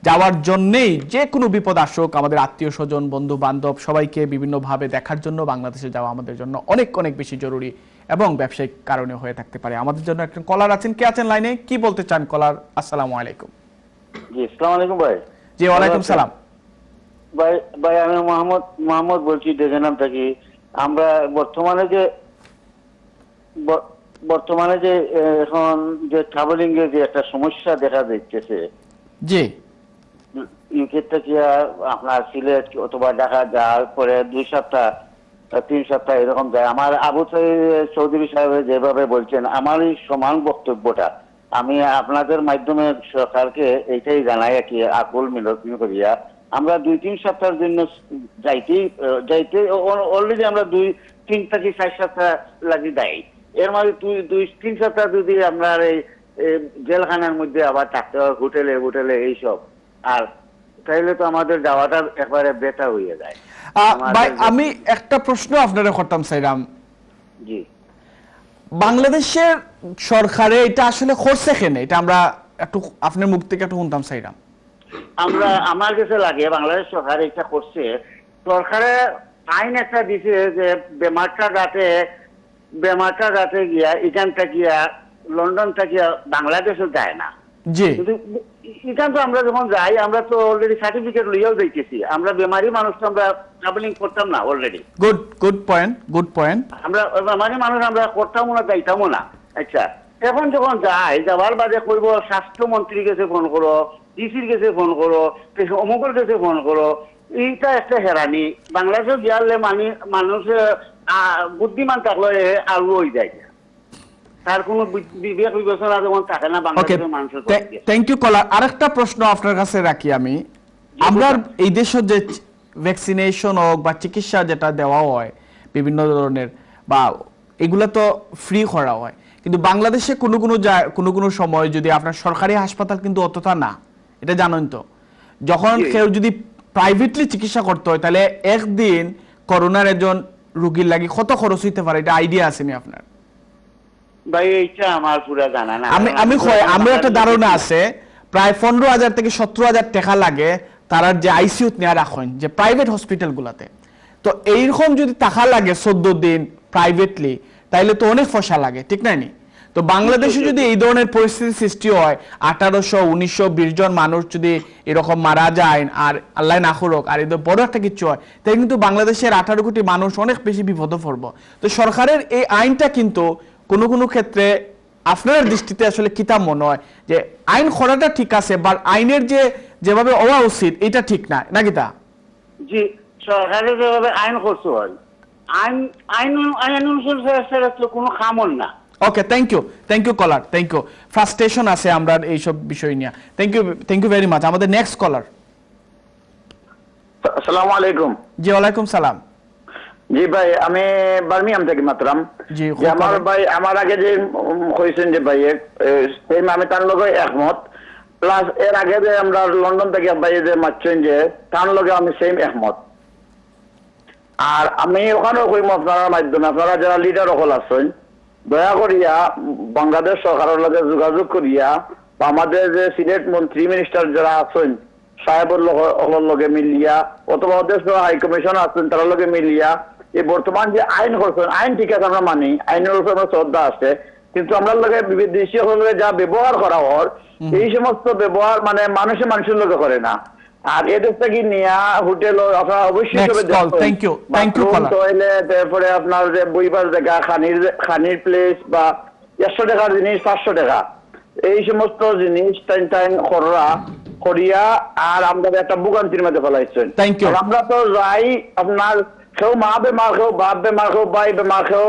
যাওয়ার জন্যেই যে কোনো বিপদ আসুক, আমাদের আত্মীয় স্বজন, বন্ধু বান্ধব সবাইকে বিভিন্নভাবে দেখার জন্য বাংলাদেশে যাওয়া আমাদের জন্য অনেক অনেক বেশি জরুরি এবং ব্যবসায়িক কারণে হয়ে থাকতে পারে। আমাদের জন্য একজন কলার আছেন, কে আছেন লাইনে, কি বলতে চান কলার? আসসালামু আলাইকুম। জি, আসসালামু আলাইকুম ভাই। জি, ওয়ালাইকুম সালাম। ভাই আমি মোহাম্মদ বলছি ডেজেনাম থেকে। আমরা বর্তমানে যে এখন যে ট্রাভেলিং এর যে একটা সমস্যা দেখা যাচ্ছে, জি, ইউকে থেকে আপনার সিলেট অথবা ঢাকা যাওয়ার পরে 2 সপ্তাহ 3 সপ্তাহ এরকম যায়। আমার আবু চৌধুরী সাহেব যেভাবে বলছেন, আমার এই সমান বক্তব্যটা আমি আপনাদের মাধ্যমে সরকারকে এইটাই জানাই আর কি, আকুল মিনতি করিয়া আমরা 2-3 সপ্তাহের জন্য যাইতে অলরেডি আমরা 2-3 থেকে 4 সপ্তাহ লাগি দেয়। এর মধ্যে 2-3 সপ্তাহ যদি আপনার এই জেলখানার মধ্যে আবার থাকতে হয়, হোটেলে এইসব, আর তাইলে তো আমাদের যাওয়াটা একবারে বেটা হয়ে যায়। ভাই আমি একটা প্রশ্ন আপনারা করতাম চাইলাম, জি, বাংলাদেশের সরকারে এটা আসলে করছে কেন, এটা আমরা একটু আপনার মুখ থেকে একটু শুনতাম চাইলাম। আমার কাছে লাগে বাংলাদেশ সরকার এটা করছে, সরকারে আইন একটা দিছে যে বেমারটা রাতে গিয়া এখানটা গিয়া লন্ডনটা গিয়া বাংলাদেশে যায় না। জি, কিন্তু এখান তো আমরা যখন যাই আমরা তো অলরেডি সার্টিফিকেট লইয়াও যাইতেছি, আমরা বেমারি মানুষ তো আমরা ট্রাভেলিং করতাম না অলরেডি। Good point. আমরা বেমারি মানুষ আমরা করতামও না, যাইতামও না। আচ্ছা, এখন যখন যাওয়ার বাদে করবো স্বাস্থ্যমন্ত্রীর কাছে ফোন করো, ডিসির কাছে ফোন করো, অমুকের কাছে ফোন করো, এইটা একটা হেরানি। বাংলাদেশে গিয়ালে মানুষ বুদ্ধিমান থাকলে আলু হয়ে যায়, তার কোনো বিবেক বিবেচনা যেমন থাকে না বাংলাদেশের মানুষের। থ্যাংক ইউ কলার। আরেকটা প্রশ্ন আপনার কাছে রাখি আমি, আমরা এই দেশে যে ভ্যাকসিনেশন হোক বা চিকিৎসা যেটা দেওয়া হয় বিভিন্ন ধরনের, বা এগুলা তো ফ্রি করা হয়, কিন্তু বাংলাদেশে কোনো সময় যদি আপনার সরকারি হাসপাতাল কিন্তু অতটা না, এটা জানেন তো। যখন কেউ যদি প্রাইভেটলি চিকিৎসা করতে হয় তাহলে একদিন করোনার একজন রোগীর লাগি কত খরচ হইতে পারে, এটা আইডিয়া আসেনি আপনার? ভাই এইটা আমার পুরা জানা না। আমি একটা ধারণা আছে, প্রায় 15,000 থেকে 17,000 টাকা লাগে তারা যে আইসিইউ নেওয়া রাখেন যে প্রাইভেট হসপিটাল গুলাতে। তো এইরকম যদি টাকা লাগে 14 দিন প্রাইভেটলি, তাইলে তো অনেক পয়সা লাগে, ঠিক না? তো বাংলাদেশে যদি এই ধরনের পরিস্থিতি সৃষ্টি হয়, 1800, 1920 জন মানুষ যদি এরকম মারা যায় আর আল্লাহ না করুক আর এদের বড় একটা কিছু হয়, তাই কিন্তু বাংলাদেশের 18 কোটি মানুষ অনেক বেশি বিপদে পড়ব। তো সরকারের এই আইনটা কিন্তু কোনো ক্ষেত্রে আপনার দৃষ্টিতে আসলে কিতা মনে হয় যে আইন করাটা ঠিক আছে, বা আইনের যেভাবে হওয়া উচিত এটা ঠিক না, নাকি তা? জি, সরকারের যেভাবে আইন করতে হয়, আইন অনুসারে তো কোনো কামন না। Okay, thank you caller, thank you. Frustration আছে আমরা এইসব বিষয় নিয়ে। Thank you very much. আমাদের নেক্সট কলার। আসসালামু আলাইকুম। জি, ওয়ালাইকুম সালাম। জি ভাই, আমি বার্মিংহাম থেকে মাত্রাম। জি, আমার ভাই আমার আগে যে কইছেন যে ভাই সেই আমি তার লগে একমত, প্লাস এর আগে যে আমরা লন্ডন থেকে ভাই যে মারছেন যে তার লগে আমি সেম একমত। আর আমি ওখানেও কইম আপনার মাধ্যমে, আপনারা যারা লিডার সকল আছেন দয়া করিয়া বাংলাদেশ সরকারের লগে যোগাযোগ করিয়া বা আমাদের যে সিলেট মন্ত্রী মিনিস্টার যারা আছেন সাহেবের লগে মিলিয়া অথবা ওদের হাই কমিশন আছেন তার লগে মিলিয়া এই বর্তমান যে আইন করছেন, আইন ঠিক আছে আমরা মানি, আইনের উপর আমরা শ্রদ্ধা আছে, কিন্তু আমরা লগে বিদেশি সকলে যা ব্যবহার করা হয় এই সমস্ত ব্যবহার মানে মানুষের লগে করে না। আর এদের থেকে নিয়া হোটেল আপনারা অবশ্যই টয়লেট, তারপরে আপনার যে বইবার জায়গা, খানির প্লেস বা 100 টাকার জিনিস 500 টাকা, এই সমস্ত জিনিস টাইন করিয়া আর আমরা একটা ভোগান্তির মধ্যে ফেলাইছেন। আমরা তো যাই আপনার কেউ মা বেমার, কেউ বাপ বেমার, কেউ ভাই বেমার, কেউ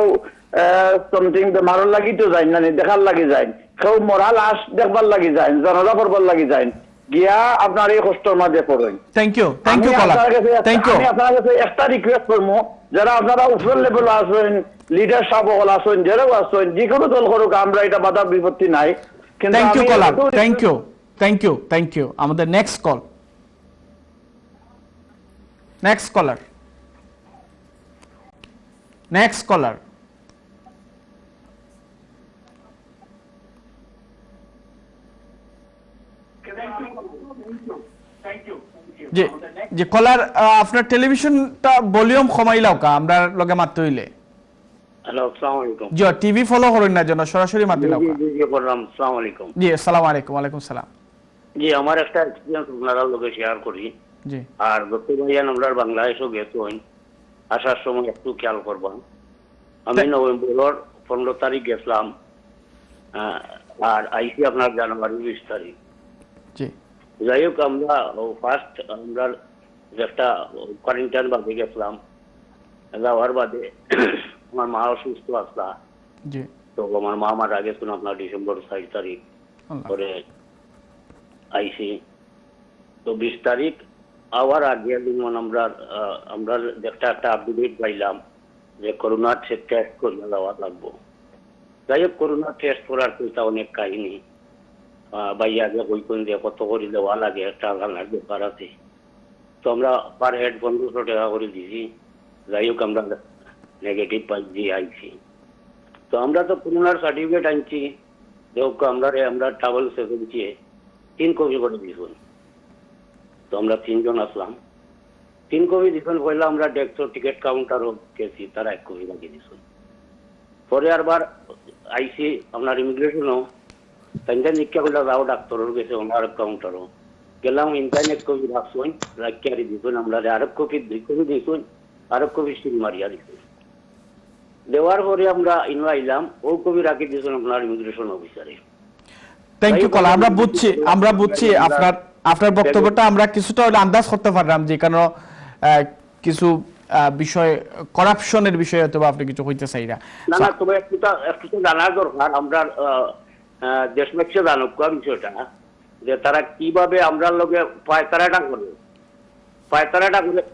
সামথিং বেমারের লাগি তো যাই না, দেখার লাগি যায়, কেউ মরা লাশ দেখবার লাগি যায়, জানাজা করবার লাগি যায়, গিয়া আপনার এই কষ্টের মধ্যে পড়বেন। Thank you caller, thank you. আমি আপনার কাছে একটা রিকোয়েস্ট করবো, যারা আপনারা উপরের লেভেল আছেন, লিডার সকল আছেন, যারাও আছেন, যে কোনো দল করুক, আমরা এটা বাধা বিপত্তি নাই। Thank you caller, thank you. আমাদের নেক্সট কলার। জি জি কলার আপনার টেলিভিশনটা ভলিউম কমাইলাও কা আমরা লগে মাত্র হইলে হ্যালো আসসালামু আলাইকুম জি টিভি ফলো করেন না জন্য সরাসরি মাতিলাও কা জি বললাম আসসালামু আলাইকুম জি আসসালামু আলাইকুম ওয়ালাইকুম সালাম জি আমার একটা এক্সপেরিয়েন্স আপনারা লগে শেয়ার করি জি আর ডক্টর ভাইয়া আমরা বাংলাদেশও গেছেন আসার সময় একটু খেয়াল করবেন আমি নভেম্বরের 15 তারিখ গেছিলাম আর আইসি আপনার জানুয়ারি 20 তারিখ জি যাই হোক আমরা ফার্স্ট আমরা একটা কোয়ারেন্টাইন বাদে গেছিলাম যাওয়ার বাদে আমার মা অসুস্থ আসলা জি তো আমার মা মারা গেছেন আপনার ডিসেম্বর 6 তারিখ পরে আইসি তো 20 তারিখ আবার আগে দিন আমরা একটা আপডেট পাইলাম যে করোনা টেস্ট করে দেওয়া লাগবো যাই হোক করোনা টেস্ট করার চিন্তা অনেক কাহিনী ভাইয়া আগে বইকন দিয়ে কত করে দেওয়া লাগে একটা গানার ব্যাপার আছে তো আমরা পার হেড 1500 টাকা করে দিছি যাই হোক আমরা নেগেটিভ পাইছি আইছি তো আমরা তো করোনার সার্টিফিকেট আনছি দেখো আমরা ট্রাভেল এজেন্সি 3 কপি করে দিয়েছেন তো আমরা 3 জন আসলাম 3 কপি দিয়েছেন পয়লা আমরা দেখছো টিকিট কাউন্টারও গেছি তারা 1 কপি লাগিয়ে দিয়েছেন পরে আরবার আইসি আপনার ইমিগ্রেশনও তাইটা নিকা করলে যাও ডাক্তারের গেছে ওনার কাউন্টারও গেলাম ইন্টারনেট কপি রাখছেন রাখিয়ারি দিয়েছেন আমরা আরেক কপি 2 কপি দিয়েছেন আরেক কপি সিল মারিয়া দিয়েছেন দেওয়ার পরে আমরা আইলাম ও কপি রাখি দিয়েছেন আপনার ইমিগ্রেশন অফিসারে থ্যাংক ইউ কলা আমরা বুঝছি আপনার বক্তব্যটা আমরা কিছুটা আন্দাজ করতে পারলাম যে কারণ কিছু বিষয় করাপশনের বিষয়ে হয়তো আপনি কিছু কইতে চাইরা না তবে একটু জানার দরকার আমরা দেশবাসী জানুক বিষয়টা যে তারা কিভাবে আমরা লগে পায়তারাটা করে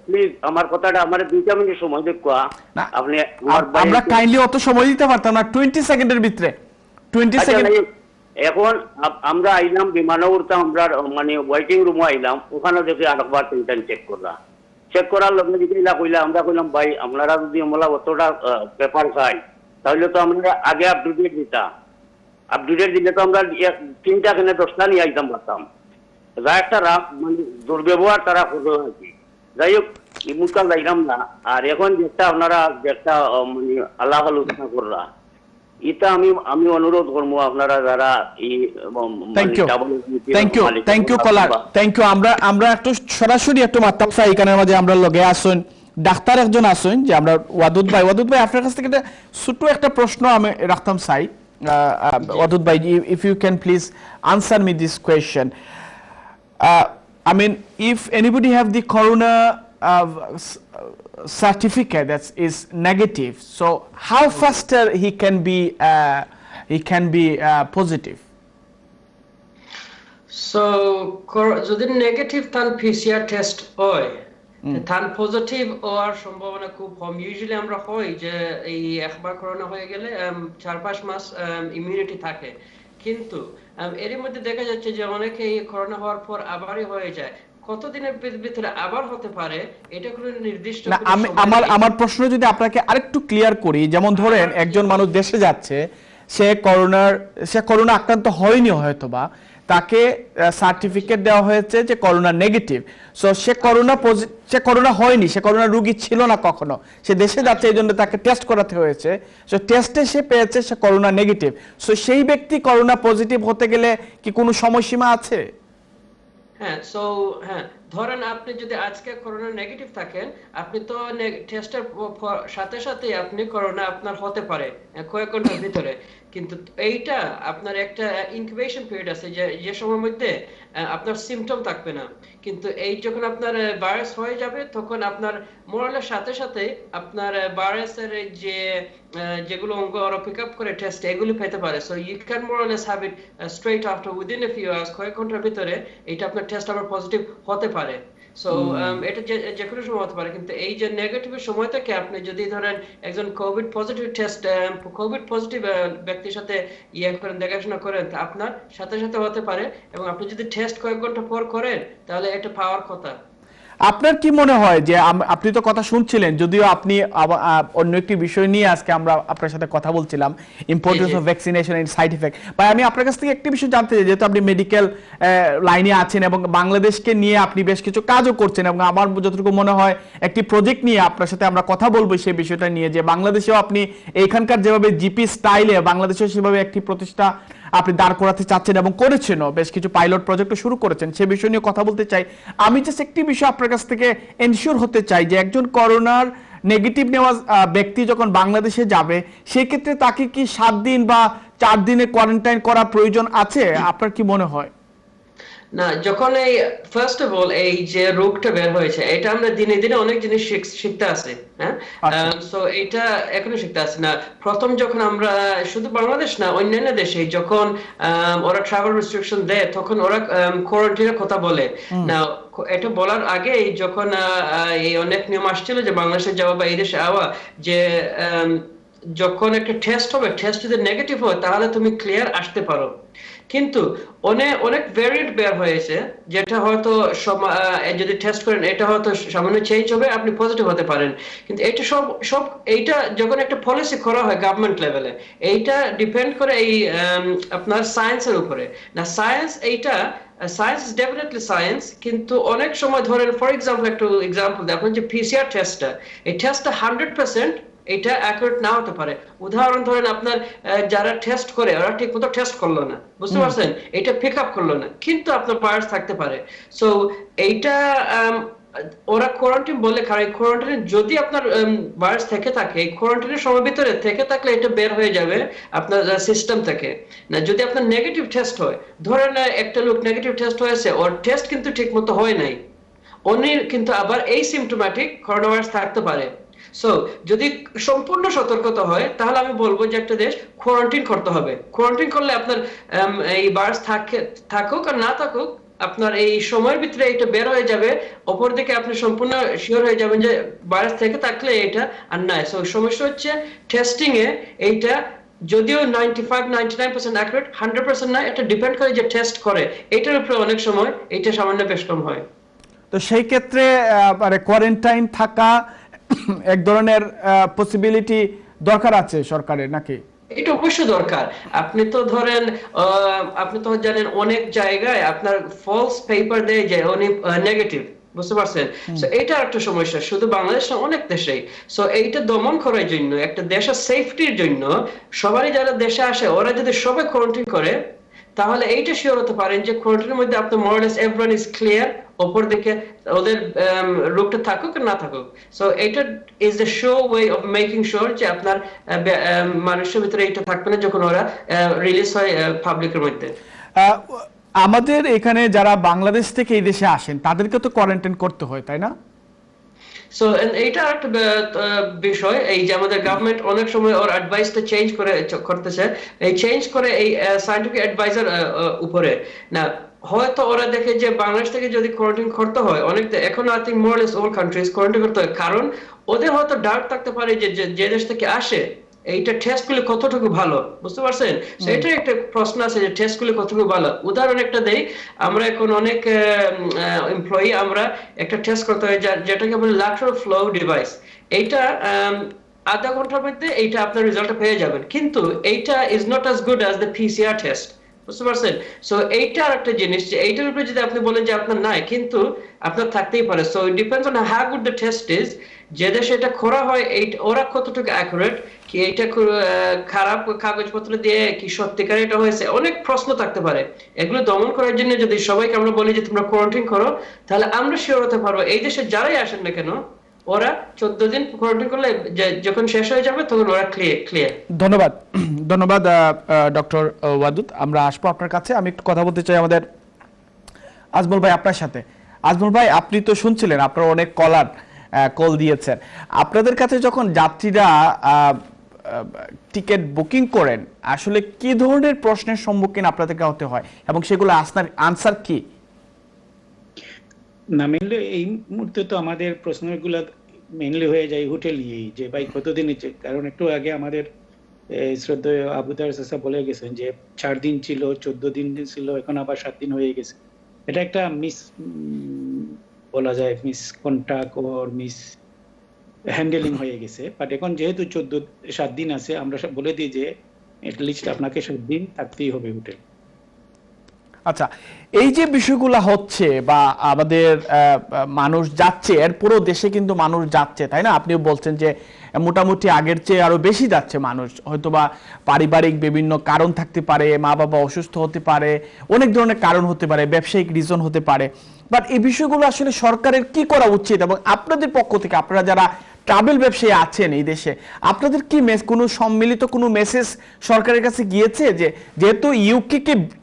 প্লিজ আমার কথাটা আমার 2 মিনিট সময় দেখুয়া আপনি আমরা কাইন্ডলি অত সময় দিতে পারতাম না 20 সেকেন্ডের ভিতরে 20 সেকেন্ড এখন আমরা আইলাম বিমানবন্দর আমরা মানে ওয়েটিং রুমে আইলাম ওখানে দেখি আরেকবার চেক করার লগে যেটা কইলাম আমরা কইলাম ভাই আপনারা যদি আমরা অতটা পেপার চাই তাহলে তো আমরা আগে আপডেট দিলে তো আমরা 3টা কেনে 10টা নিয়ে আইতাম পারতাম যা একটা মানে দুর্ব্যবহার তারা করবে আর কি যাই হোক ইমুকাল যাইলাম না আর এখন আপনারা মানে আল্লাহ আলোচনা করলা এটা আমি অনুরোধ করবো আপনারা যারা thank you caller thank you আমরা একটু সরাসরি একটু মাত্রা চাই এখানের মাঝে আমরা লগে আসুন ডাক্তার একজন আসুন যে আমরা ওয়াদুদ ভাই আপনার কাছ থেকে ছোট একটা প্রশ্ন আমি রাখতাম চাই ওয়াদুদ ভাই if you can please answer me this question I mean, if anybody have the corona certificate that is negative, so how faster he can be positive? So, যদি নেগেটিভ তান PCR টেস্ট হয় তান পজিটিভ হওয়ার সম্ভাবনা খুব কম usually আমরা হয় যে এই একবার করোনা হয়ে গেলে 4-5 মাস ইমিউনিটি থাকে কিন্তু এর মধ্যে দেখা যাচ্ছে যে অনেকে এই করোনা হওয়ার পর আবারই হয়ে যায় কতদিনের ভিতরে আবার হতে পারে এটা কোনো নির্দিষ্ট আমার প্রশ্ন যদি আপনাকে আরেকটু ক্লিয়ার করি যেমন ধরেন একজন মানুষ দেশে যাচ্ছে সে করোনা আক্রান্ত হয়নি হয়তোবা তাকে সার্টিফিকেট দেওয়া হয়েছে যে করোনা নেগেটিভ সো সে করোনা হয়নি সে করোনা রোগী ছিল না কখনো সে দেশে যাচ্ছে এই জন্য তাকে টেস্ট করাতে হয়েছে সো টেস্টে সে পেয়েছে সে করোনা নেগেটিভ সো সেই ব্যক্তি করোনা পজিটিভ হতে গেলে কি কোনো সময়সীমা আছে হ্যাঁ ধরেন আপনি যদি আজকে করোনা নেগেটিভ থাকেন আপনি তো টেস্টের সাথে সাথে আপনি করোনা আপনার হতে পারে কয়েক ঘন্টার ভিতরে কিন্তু এইটা আপনার একটা ইনকিউবেশন পিরিয়ড আছে যে সময়ের মধ্যে আপনার সিম্পটম থাকবে না কিন্তু এই যখন আপনার ভাইরাস হয়ে যাবে তখন আপনার মোরালের সাথে সাথে আপনার ভাইরাসের যেগুলো অঙ্গ পিক আপ করে টেস্ট এগুলো পেতে পারে so you can more or less have it straight after within a few hours কয়েক ঘন্টার ভিতরে এটা আপনার টেস্ট আবার পজিটিভ হতে পারে সো এটা যে কোনো সময় হতে পারে কিন্তু এই যে নেগেটিভের সময় থেকে আপনি যদি ধরেন একজন কোভিড পজিটিভ ব্যক্তির সাথে করেন দেখাশোনা করেন আপনার সাথে সাথে হতে পারে এবং আপনি যদি টেস্ট কয়েক ঘন্টা পর করেন তাহলে এটা পাওয়ার কথা আপনার কি মনে হয় যে আপনি তো কথা শুনছিলেন, যদিও আপনি অন্য একটি বিষয় নিয়ে আজকে আমরা আপনার সাথে কথা বলছিলাম, importance of vaccination and side effect. ভাই আমি আপনার কাছ থেকে একটি বিষয় জানতে চাই, যেহেতু আপনি মেডিকেল লাইনে আছেন এবং বাংলাদেশকে নিয়ে আপনি বেশ কিছু কাজও করছেন, এবং আমার যতটুকু মনে হয় একটি প্রজেক্ট নিয়ে আপনার সাথে আমরা কথা বলবো সেই বিষয়টা নিয়ে, যে বাংলাদেশেও আপনি এইখানকার যেভাবে জিপি স্টাইলে বাংলাদেশেও সেভাবে একটি প্রতিষ্ঠা আপনি দাঁড় করাতে চাচ্ছেন এবং করেছেনও, বেশ কিছু পাইলট প্রজেক্টও শুরু করেছেন, সে বিষয় নিয়ে কথা বলতে চাই। আমি জাস্ট একটি বিষয় আপনার কাছ থেকে এনশিওর হতে চাই যে একজন করোনার নেগেটিভ নেওয়া ব্যক্তি যখন বাংলাদেশে যাবে, সেই ক্ষেত্রে তাকে কি 7 দিন বা 4 দিনে কোয়ারেন্টাইন করা প্রয়োজন আছে? আপনার কি মনে হয়? না, যখন এই ফার্স্ট অফ অল এই যে রোগটা বের হয়েছে, এটা আমরা দিনে দিনে অনেক জিনিস শিখতে আছে, হ্যাঁ। সো এটা এখনো শিখতে আছে না। প্রথম যখন আমরা শুধু বাংলাদেশ না, অন্যান্য দেশে যখন ওরা ট্রাভেল রেস্ট্রিকশন দেয়, তখন ওরা কোয়ারেন্টাইনের কথা বলে না। এটা বলার আগে যখন এই অনেক নিয়ম আসছিল যে বাংলাদেশে যাওয়া বা এই দেশে আওয়া, যে যখন একটা টেস্ট হবে, টেস্ট যদি নেগেটিভ হয় তাহলে তুমি ক্লিয়ার আসতে পারো। কিন্তু অনেক ভ্যারিয়েন্ট বের হয়েছে, যেটা হয়তো যদি টেস্ট করেন এটা হয়তো সামান্য চেঞ্জ হবে, আপনি পজিটিভ হতে পারেন। কিন্তু এটা সব এইটা যখন একটা পলিসি করা হয় গভর্নমেন্ট লেভেলে, এইটা ডিপেন্ড করে এই আপনার সায়েন্সের উপরে। না, সায়েন্স ইজ ডেফিনেটলি সায়েন্স, কিন্তু অনেক সময় ধরেন ফর এক্সাম্পল একটু এক্সাম্পল দেখুন যে পিসিআর টেস্টটা, এই টেস্টটা 100% এটা অ্যাকুরেট না হতে পারে। উদাহরণ ধরেন আপনার যারা টেস্ট করে ওরা ঠিক মতো টেস্ট করলো না, বুঝতে পারছেন, এটা পিক আপ করলো না, কিন্তু আপনার ভাইরাস থাকতে পারে। সো এইটা ওরা কোয়ারেন্টাইন বলে, কারণ কোয়ারেন্টাইন যদি আপনার ভাইরাস থেকে থাকে, এই কোয়ারেন্টাইনের সময় ভিতরে থেকে থাকলে এটা বের হয়ে যাবে আপনার সিস্টেম থেকে। না, যদি আপনার নেগেটিভ টেস্ট হয়, ধরেন একটা লোক নেগেটিভ টেস্ট হয়েছে, ওর টেস্ট কিন্তু ঠিক মতো হয় নাই, উনি কিন্তু আবার এই সিমটোম্যাটিক করোনা ভাইরাস থাকতে পারে। সো যদি সম্পূর্ণ সতর্কতা হয়, তাহলে আমি বলবো যে একটা দেশ কোয়ারেন্টাইন করতে হবে। কোয়ারেন্টাইন করলে আপনার এই ভাইরাস থাকুক আর না থাকুক, আপনার এই সময়ের ভিতরে এটা বের হয়ে যাবে। অপরদিকে আপনি সম্পূর্ণ শিওর হয়ে যাবেন যে ভাইরাস থেকে থাকলে এটা আর নাই। সো সমস্যা হচ্ছে টেস্টিং এ, এইটা যদিও 95-99% অ্যাকুরেট, 100% না, এটা ডিপেন্ড করে যে টেস্ট করে, এটার উপরে অনেক সময় এটা সামান্য বেশ কম হয়। তো সেই ক্ষেত্রে মানে কোয়ারেন্টাইন থাকা এক ধরনের পসিবিলিটি দরকার আছে সরকারের নাকি? এটা অবশ্যই দরকার। আপনি তো ধরেন আপনি তো জানেন অনেক জায়গায় আপনার ফলস পেপার দেয় যে উনি নেগেটিভ, বুঝতে পারছেন। সো এটা একটা সমস্যা, শুধু বাংলাদেশ না, অনেক দেশেই। সো এইটা দমন করার জন্য, একটা দেশের সেফটির জন্য, সবারই যারা দেশে আসে ওরা যদি সবাই কোয়ারেন্টাইন করে, তাহলে এইটা শিওর হতে পারেন যে কোয়ারেন্টাইনের মধ্যে আপনার মোরালেস এভরিওয়ান ইজ ক্লিয়ার, অপর দিকে ওদের রোগটা থাকুক না থাকুক। সো এটা is the show way of making sure যে আপনার মানুষের ভিতরে এটা থাকবে না যখন ওরা রিলিজ হয় পাবলিকের মধ্যে। আমাদের এখানে যারা বাংলাদেশ থেকে এই দেশে আসেন তাদেরকে তো কোয়ারেন্টাইন করতে হয়, তাই না? সো এইটা একটা বিষয়, এই যে আমাদের গভর্নমেন্ট অনেক সময় ওর অ্যাডভাইসটা চেঞ্জ করতেছে, এই চেঞ্জ করে এই সায়েন্টিফিক অ্যাডভাইজার উপরে। না, হয়তো ওরা দেখে যে বাংলাদেশ থেকে যদি কোয়ারেন্টাইন করতে হয়, অনেক এখন I think more less all countries quarantine করতে হয়, কারণ ওদের হয়তো ডাউট থাকতে পারে যে দেশ থেকে আসে এইটা টেস্টগুলো কতটুকু ভালো, বুঝতে পারছেন। সেটা একটা প্রশ্ন আছে যে টেস্টগুলো কতটুকু ভালো। উদাহরণ একটা দেই, আমরা এখন অনেক এমপ্লয়ি আমরা একটা টেস্ট করতে হয় যেটাকে বলে ল্যাটারাল ফ্লো ডিভাইস। এইটা আধা ঘন্টার মধ্যে এইটা আপনার রেজাল্টটা পেয়ে যাবেন, কিন্তু এইটা is not as good as the PCR test, বুঝতে পারছেন। সো এইটা একটা জিনিস যে এইটার উপরে যদি আপনি বলেন যে আপনার নাই, কিন্তু আপনার থাকতেই পারে। So it depends on how good the test is. যে দেশে এটা করা হয় ওরা কতটুকু অ্যাকুরেট, কি এইটা খারাপ কাগজপত্র দিয়ে কি সত্যিকার এটা হয়েছে, অনেক প্রশ্ন থাকতে পারে। এগুলো দমন করার জন্য যদি সবাইকে আমরা বলি যে তোমরা কোয়ারেন্টাইন করো, তাহলে আমরা শিওর হতে পারবো এই দেশে যারাই আসেন না কেন ওরা 14 দিন কোয়ারেন্টাইন করলে যখন শেষ হয়ে যাবে তখন ওরা ক্লিয়ার। ধন্যবাদ ডক্টর ওয়াদুদ। আমরা আসবো আপনার কাছে। আমি একটু কথা বলতে চাই আমাদের আজমল ভাই আপনার সাথে। আজমল ভাই, আপনি তো শুনছিলেন, আপনার অনেক কল দিয়েছেন। আপনাদের কাছে যখন যাত্রীরা টিকিট বুকিং করেন, আসলে কি ধরনের প্রশ্নের সম্মুখীন আপনাদেরকে হতে হয় এবং সেগুলো আনসার কি? না, মেনলি এই মুহূর্তে তো আমাদের প্রশ্নগুলো মেনলি হয়ে যায় হোটেল নিয়েই, যে ভাই কতদিন, কারণ একটু আগে আমাদের শ্রদ্ধেয় আবু তাহের চাচা বলে গেছেন যে 4 দিন ছিল, 14 দিন ছিল, এখন আবার 7 দিন হয়ে গেছে। এটা একটা বলা যায় মিস কন্টাক্ট ওর মিস হ্যান্ডেলিং হয়ে গেছে। বাট এখন যেহেতু 7 দিন আছে, আমরা বলে দিই যে এটলিস্ট আপনাকে 7 দিন থাকতেই হবে হোটেল। আচ্ছা, এই যে বিষয়গুলো হচ্ছে বা আমাদের মানুষ যাচ্ছে, এরপরও দেশে কিন্তু মানুষ যাচ্ছে, তাই না? আপনিও বলছেন যে মোটামুটি আগের চেয়ে আরো বেশি যাচ্ছে মানুষ, হয়তোবা পারিবারিক বিভিন্ন কারণ থাকতে পারে, মা বাবা অসুস্থ হতে পারে, অনেক ধরনের কারণ হতে পারে, ব্যবসায়িক রিজন হতে পারে। বাট এই বিষয়গুলো আসলে সরকারের কি করা উচিত, এবং আপনাদের পক্ষ থেকে আপনারা যারা ট্রাভেল ব্যবসায়ী আছেন এই দেশে, আপনাদের কি কোনো সম্মিলিত কোনো মেসেজ সরকারের কাছে গিয়েছে যে যেহেতু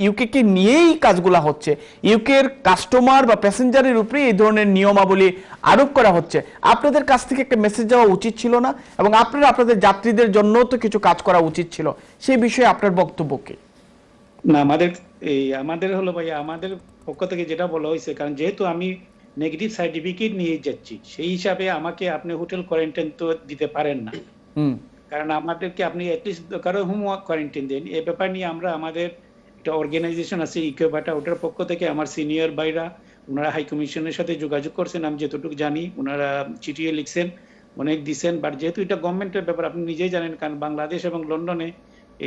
ইউকে নিয়েই কাজগুলো হচ্ছে, ইউকের কাস্টমার বা প্যাসেঞ্জারের উপরে এই ধরনের নিয়মাবলী আরোপ করা হচ্ছে, আপনাদের কাছ থেকে একটা মেসেজ যাওয়া উচিত ছিল না? এবং আপনারা আপনাদের যাত্রীদের জন্য তো কিছু কাজ করা উচিত ছিল, সেই বিষয়ে আপনার বক্তব্য কি? না, আমাদের হলো ভাই, আমাদের পক্ষ থেকে যেটা বলা হয়েছে, কারণ যেহেতু আমি নেগেটিভ সার্টিফিকেট নিয়ে যাচ্ছি, সেই হিসাবে আমাকে আপনি হোটেল কোয়ারেন্টাইন তো দিতে পারেন না। কারণ আমাদেরকে আপনি অ্যাটলিস্ট কারো হোম কোয়ারেন্টাইন দেন। এই ব্যাপার নিয়ে আমরা আমাদের একটা অর্গানাইজেশন আছে ইকোবাটা, ওটার পক্ষ থেকে আমার সিনিয়র ভাইরা ওনারা হাই কমিশনের সাথে যোগাযোগ করছেন, আমি যতটুকু জানি ওনারা চিঠিও লিখছেন, অনেক দিচ্ছেন। বাট যেহেতু এটা গভর্নমেন্টের ব্যাপার, আপনি নিজেই জানেন, কারণ বাংলাদেশ এবং লন্ডনে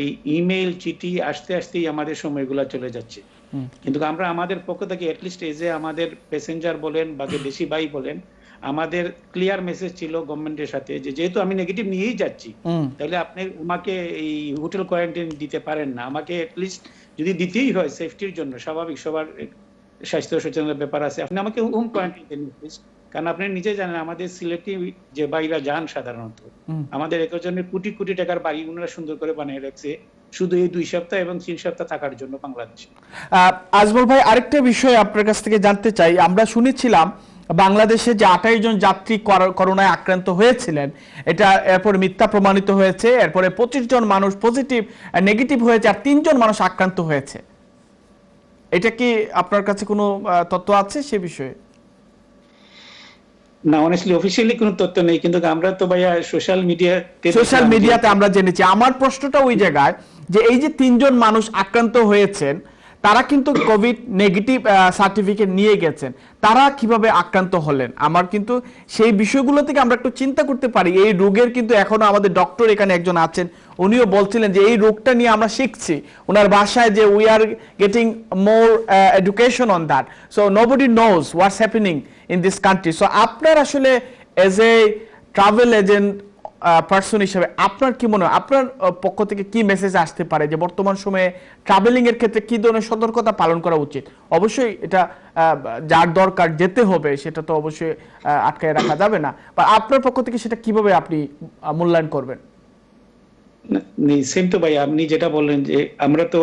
এই ইমেইল চিঠি আসতে আসতেই আমাদের সময়গুলো চলে যাচ্ছে। কিন্তু আমরা আমাদের পক্ষ থেকে অ্যাটলিস্ট এই যে আমাদের প্যাসেঞ্জার বলেন বা দেশি ভাই বলেন, আমাদের ক্লিয়ার মেসেজ ছিল গভর্নমেন্টের সাথে যে যেহেতু আমি নেগেটিভ নিয়েই যাচ্ছি, তাহলে আপনি আমাকে এই হোটেল কোয়ারেন্টাইন দিতে পারেন না। আমাকে অ্যাটলিস্ট যদি দিতেই হয় সেফটির জন্য, স্বাভাবিক সবার স্বাস্থ্য সচেতনতার ব্যাপার আছে, আপনি আমাকে হোম কোয়ারেন্টাইন দিন প্লিজ। কারণ আপনি নিজে জানেন আমাদের সিলেটি যে বাইরা যান সাধারণত, আমাদের একজনের কোটি কোটি টাকার বাড়ি ওনারা সুন্দর করে বানিয়ে রাখছে শুধু এই 2 সপ্তাহ এবং 3 সপ্তাহ থাকার জন্য বাংলাদেশে। আজমল ভাই, আরেকটা বিষয় আপনার কাছ থেকে জানতে চাই। আমরা শুনেছিলাম বাংলাদেশে যে 28 জন যাত্রী করোনায় আক্রান্ত হয়েছিলেন, এটা এরপর মিথ্যা প্রমাণিত হয়েছে, এরপরে 25 জন মানুষ নেগেটিভ হয়েছে, আর 3 জন মানুষ আক্রান্ত হয়েছে। এটা কি আপনার কাছে কোনো তথ্য আছে সে বিষয়ে? না, অনেস্টলি অফিশিয়ালি কোনো তথ্য নেই, কিন্তু আমরা তো ভাইয়া সোশ্যাল মিডিয়াতে আমরা জেনেছি। আমার প্রশ্নটা ওই জায়গায় যে এই যে 3 জন মানুষ আক্রান্ত হয়েছেন, তারা কিন্তু কোভিড নেগেটিভ সার্টিফিকেট নিয়ে গেছেন, তারা কিভাবে আক্রান্ত হলেন? আমার কিন্তু সেই বিষয়গুলো থেকে আমরা একটু চিন্তা করতে পারি। এই রোগের কিন্তু এখনো আমাদের ডক্টর এখানে একজন আছেন, উনিও বলছিলেন যে এই রোগটা নিয়ে আমরা শিখছি ওনার ভাষায়, যে we are getting more education on that, so nobody nose what's happening in this country. So আপনার আসলে as a travel agent person হিসেবে আপনার কি মনে হয়, আপনার পক্ষ থেকে কি মেসেজ আসতে পারে যে বর্তমান সময়ে ট্রাভেলিং এর ক্ষেত্রে কি ধরনের সতর্কতা পালন করা উচিত? অবশ্যই এটা যার দরকার যেতে হবে, সেটা তো অবশ্যই আটকায় রাখা যাবে না, বা আপনার পক্ষ থেকে সেটা কিভাবে আপনি মূল্যায়ন করবেন? সেম তো ভাই, আপনি যেটা বললেন যে আমরা তো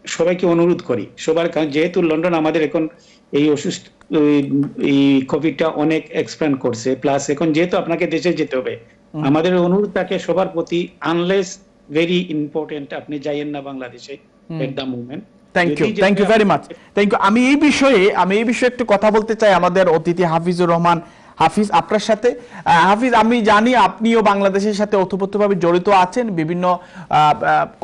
সবাইকে অনুরোধ করি, সবার, যেহেতু লন্ডন আমাদের এখন এই কোভিডটা অনেক এক্সপ্যান্ড করছে, প্লাস এখন যেহেতু আপনাকে দেশে যেতে হবে, আমাদের অনুরোধ থাকে সবার প্রতি, আনলেস ভেরি ইম্পর্টেন্ট আপনি যাইয়েন না বাংলাদেশে at the moment. Thank you very much. Thank you. আমি এই বিষয়ে একটু কথা বলতে চাই আমাদের অতিথি হাফিজুর রহমান। হাফিজ, আপনার সাথে, হাফিজ, আমি জানি আপনিও বাংলাদেশের সাথে ওতপ্রোতভাবে জড়িত আছেন, বিভিন্ন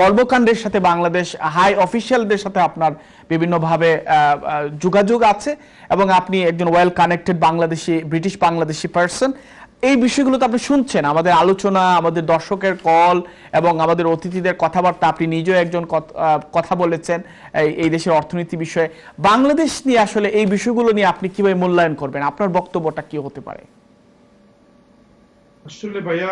কর্মকাণ্ডের সাথে বাংলাদেশ হাই অফিসিয়ালদের সাথে আপনার বিভিন্নভাবে যোগাযোগ আছে, এবং আপনি একজন well connected British Bangladeshi person. এই বিষয়গুলো তো আপনি শুনছেন, আমাদের আলোচনা, আমাদের দর্শকের কল এবং আমাদের অতিথিদের কথাবার্তা, আপনি নিজেও একজন কথা বলেছেন এই দেশের অর্থনীতি বিষয়ে। বাংলাদেশ নিয়ে আসলে এই বিষয়গুলো নিয়ে আপনি কিভাবে মূল্যায়ন করবেন? আপনার বক্তব্যটা কি হতে পারে? আসলে ভাইয়া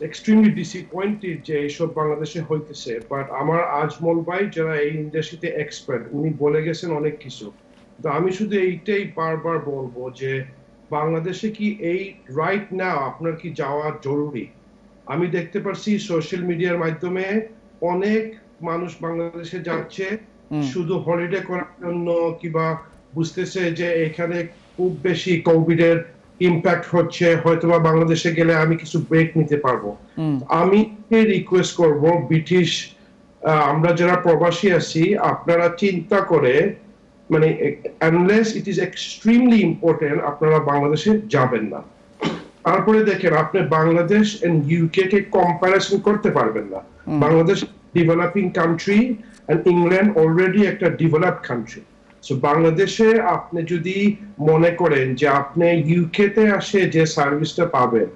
এক্সট্রিমলি ডিসঅ্যাপয়েন্টেড যে এইসব বাংলাদেশে হইতেছে, বাট আমার আজমল ভাই যারা এই ইন্ডাস্ট্রিতে এক্সপার্ট, উনি বলে গেছেন অনেক কিছু। তো আমি শুধু এইটাই বারবার বলবো যে বাংলাদেশে কি এই রাইট নাও আপনার কি যাওয়া জরুরি? আমি দেখতে পাচ্ছি সোশ্যাল মিডিয়ার মাধ্যমে অনেক মানুষ বাংলাদেশে যাচ্ছে শুধু হলিডে করার জন্য, কিংবা বুঝতেছে যে এখানে খুব বেশি কোভিড এর ইম্প্যাক্ট হচ্ছে, হয়তোবা বাংলাদেশে গেলে আমি কিছু ব্রেক নিতে পারবো। আমি রিকোয়েস্ট করব ব্রিটিশ আমরা যারা প্রবাসী আছি, আপনারা চিন্তা করে, মানে unless it is extremely important, আপনারা বাংলাদেশে যাবেন না। তারপরে দেখেন, আপনি বাংলাদেশ এন্ড ইউকে কে কম্পারিজন করতে পারবেন না। Bangladesh developing country and England already একটা ডেভেলপড কান্ট্রি। সো বাংলাদেশে আপনি যদি মনে করেন যে আপনি ইউকে তে আসে যে সার্ভিসটা পাবেন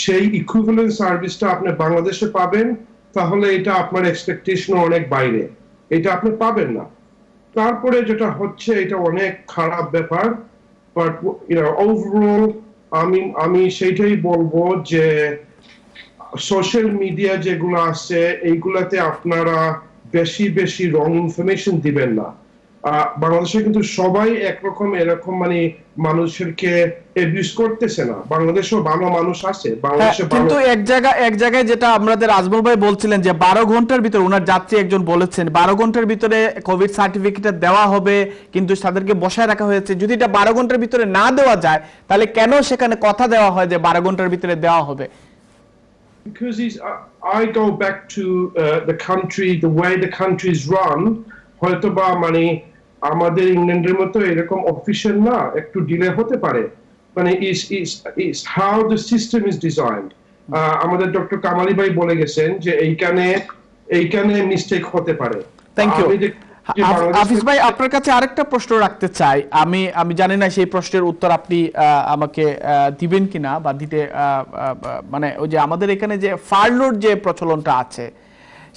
সেই ইকুইভ্যালেন্ট সার্ভিসটা আপনি বাংলাদেশে পাবেন, তাহলে এটা আপনার এক্সপেকটেশন অনেক বাইরে, এটা আপনি পাবেন না। তারপরে যেটা হচ্ছে এটা অনেক খারাপ ব্যাপার, বাট ওভারঅল আমি সেইটাই বলবো যে সোশ্যাল মিডিয়া যেগুলো আছে এইগুলাতে আপনারা বেশি বেশি রং ইনফরমেশন দিবেন না। বাংলাদেশে কিন্তু সবাই একরকম এরকম মানে মানুষেরকে অ্যাবিউজ করতেছে না, বাংলাদেশেও ভালো মানুষ আছে বাংলাদেশে, কিন্তু এক জায়গায় যেটা আমাদের আজমল ভাই বলছিলেন যে 12 ঘন্টার ভিতরে ওনার যাত্রী একজন বলেছেন 12 ঘন্টার ভিতরে কোভিড সার্টিফিকেট দেওয়া হবে, কিন্তু তাদেরকে বসায় রাখা হয়েছে। যদি এটা 12 ঘন্টার ভিতরে না দেওয়া যায় তাহলে কেন সেখানে কথা দেওয়া হয় যে 12 ঘন্টার ভিতরে দেওয়া হবে? Because I go back to the country, the way the country is run, হয়তোবা মানে আমাদের ইংল্যান্ডের মতো এরকম অফিশিয়াল না, একটু ডিলে হতে পারে, মানে is how the system is designed. আমাদের ডক্টর কামালি ভাই বলে গেছেন যে এইখানে মিস্টেক হতে পারে। থ্যাংক ইউ হাফিজ ভাই, আপনার কাছে আরেকটা প্রশ্ন রাখতে চাই। আমি জানি না সেই প্রশ্নের উত্তর আপনি আমাকে দিবেন কিনা বা দিতে, মানে ওই যে আমাদের এখানে যে ফার্লোর যে প্রচলনটা আছে,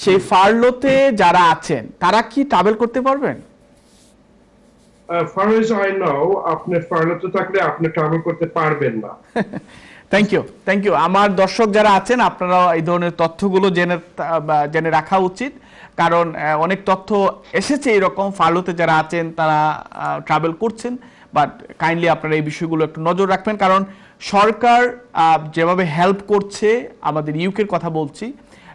সেই ফার্লোতে যারা আছেন তারা কি ট্রাভেল করতে পারবেন? far as I know আপনি ফার্লোতে থাকলে আপনি ট্রাভেল করতে পারবেন না। Thank you. আমার দর্শক যারা আছেন আপনারা এই ধরনের তথ্যগুলো জেনে রাখা উচিত, কারণ অনেক তথ্য এসেছে এরকম ফার্লোতে যারা আছেন তারা ট্রাভেল করছেন, বাট কাইন্ডলি আপনারা এই বিষয়গুলো একটু নজর রাখবেন, কারণ সরকার যেভাবে হেল্প করছে, আমাদের ইউকের কথা বলছি,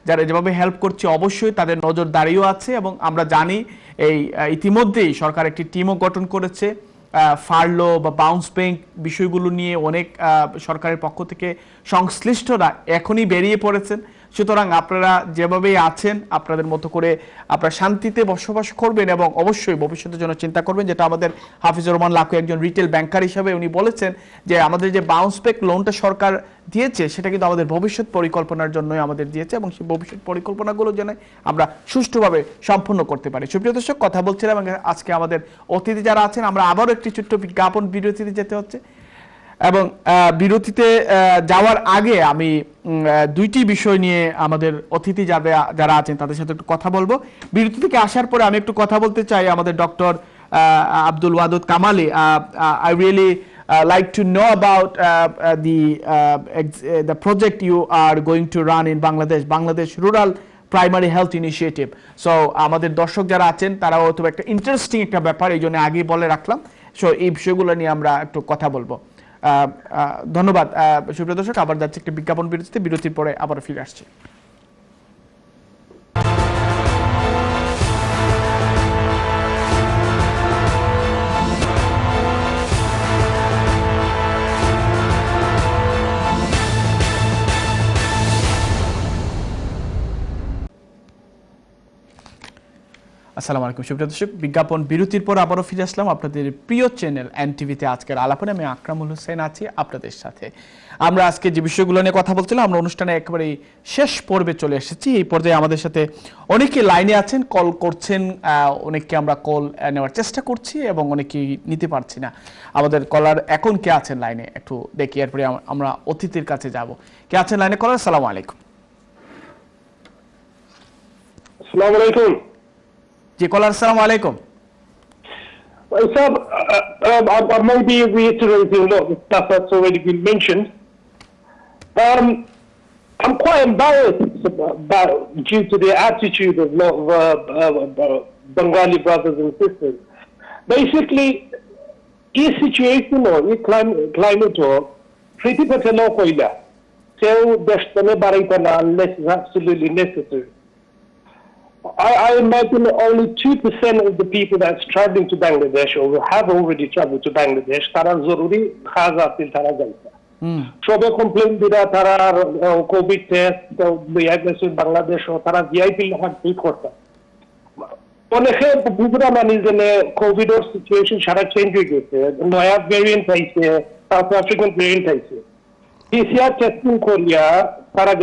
যারা যেভাবে হেল্প করছে অবশ্যই তাদের নজরদারিও আছে, এবং আমরা জানি এই ইতিমধ্যেই সরকার একটি টিমও গঠন করেছে। ফার্লো বা বাউন্স ব্যাংক বিষয়গুলো নিয়ে অনেক সরকারের পক্ষ থেকে সংশ্লিষ্টরা এখনই বেরিয়ে পড়েছেন। সুতরাং আপনারা যেভাবেই আছেন আপনাদের মতো করে আপনারা শান্তিতে বসবাস করবেন, এবং অবশ্যই ভবিষ্যতের জন্য চিন্তা করবেন, যেটা আমাদের হাফিজুর রহমান লাকু একজন রিটেল ব্যাংকার হিসাবে উনি বলেছেন যে আমাদের যে বাউন্স ব্যাক লোনটা সরকার দিয়েছে সেটা কিন্তু আমাদের ভবিষ্যৎ পরিকল্পনার জন্যই আমাদের দিয়েছে, এবং সেই ভবিষ্যৎ পরিকল্পনাগুলো যেন আমরা সুষ্ঠুভাবে সম্পন্ন করতে পারি। সুপ্রিয় দর্শক, কথা বলছিলাম আজকে আমাদের অতিথি যারা আছেন, আমরা আবারও একটি ছোট্ট বিজ্ঞাপন বিরতিতে যেতে হচ্ছে, এবং বিরতিতে যাওয়ার আগে আমি দুইটি বিষয় নিয়ে আমাদের অতিথি যারা আছেন তাদের সাথে একটু কথা বলবো। বিরতি থেকে আসার পরে আমি একটু কথা বলতে চাই আমাদের doctor Abdul Wadud কামালি। I really like to know about the project you are going to run in Bangladesh Rural Primary Health Initiative. So আমাদের দর্শক যারা আছেন তারাও হয়তো একটা ইন্টারেস্টিং একটা ব্যাপার, এই জন্য আগেই বলে রাখলাম। সো এই বিষয়গুলো নিয়ে আমরা একটু কথা বলবো। ধন্যবাদ সুপ্রিয় দর্শক, আবার যাচ্ছে একটা বিজ্ঞাপন বিরতিতে, বিরতির পরে আবার ফিরে আসছি। আসসালামু আলাইকুম সুপ্রিয় দর্শক, বিজ্ঞাপন বিরতির পর আবারও ফিরে আসলাম আপনাদের প্রিয় চ্যানেল এনটিভিতে। আজকের আলাপনে আমি আকরামুল হোসেন আছি আপনাদের সাথে। আমরা আজকে যে বিষয়গুলো নিয়ে কথা বলছিলাম, আমরা অনুষ্ঠানে একেবারে শেষ পর্বে চলে এসেছি। এই পর্যায়ে আমাদের সাথে অনেকে লাইনে আছেন, কল করছেন, অনেককে আমরা কল নেওয়ার চেষ্টা করছি এবং অনেকেই নিতে পারছি না। আমাদের কলার এখন কে আছেন লাইনে একটু দেখি, এরপরে আমরা অতিথির কাছে যাব। কে আছেন লাইনে কলার? আসসালামু আলাইকুম। আসসালামু আলাইকুম। জি কলার, আসসালামু আলাইকুম। Sir, I might be reiterating a lot of stuff that's already been mentioned. I'm quite embarrassed due to the attitude of a lot of Bengali brothers and sisters. Basically, this situation or this climate or pretty much a law koila. So unless it's absolutely necessary. I imagine only 2% of the people that's traveling to Bangladesh or have already traveled to Bangladesh, tara zoruri khaza til tara jaita. Shobe complain dira tara COVID test to Bangladesh or tara VIP hat ঠিক করতে। অনেকে বুঝরা মানি যে Covid এর situation সারা change হয়ে গেছে, নয়া variant আইছে, south African variant আইছে। PCR টেস্টিং করিয়া তারা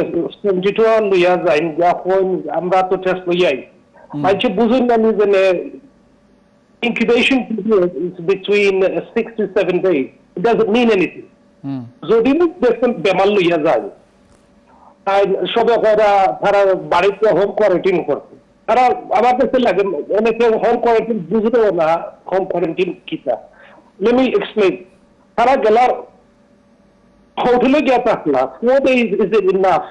যেটা লইয়া যায়, যখন আমরা তো টেস্ট লইয়াই মাঝে বুঝুন না যে incubation period is between 6 to 7 days. It doesn't mean anything. যদি দেখেন বেমার লইয়া যায় আর সবে তারা বাড়িতে হোম কোয়ারেন্টাইন করছে, তারা আমার কাছে লাগে অনেকে হোম কোয়ারেন্টাইন বুঝতেও না হোম কোয়ারেন্টাইন কিটা। Let me explain. তারা গেলার হোটেলে গিয়ে থাকলা 4 days is it enough?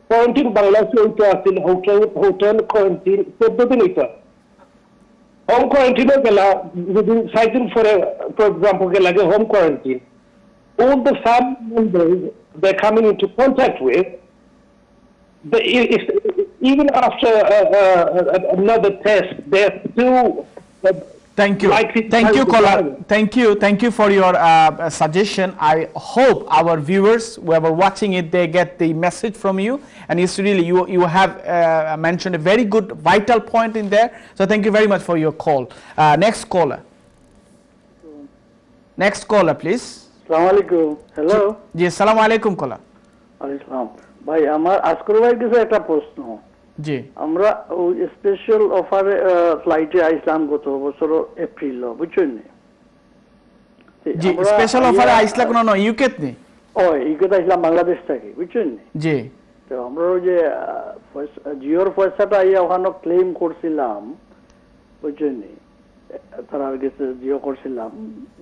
Quarantine বাংলাদেশে হইতে আসছিল হোটেল কোয়ারেন্টাইন 14 দিন হইতে। হোম কোয়ারেন্টাইনে গেলা যদি 5 দিন পরে ফর এক্সাম্পল গেলা home quarantine, all the family members they're coming into contact with, if even after another test, they're still Thank you. Thank you, caller. Thank you for your suggestion. I hope our viewers, whoever watching it, they get the message from you. And it's really, you have mentioned a very good, vital point in there. So thank you very much for your call. Next caller. Next caller, please. Assalamualaikum. Hello. জি, আসসালামু আলাইকুম caller. আলাইকুম। ভাই আমার আজকের ভাই কিছু একটা প্রশ্ন। জি। আমরা ওই স্পেশাল অফারে ফ্লাইটে আইসলাম গত বছর এপ্রিল, বুঝছেন? জি, স্পেশাল অফারে আইসলা কোন না ইউকে তে? ওই ইউকে তে আইসলাম বাংলাদেশ থেকে, বুঝছেন? জি। তো আমরা ওই যে জিওর পয়সাটা আইয়া ওখানে ক্লেম করছিলাম, বুঝছেন? তারা গেছে জিও করছিলাম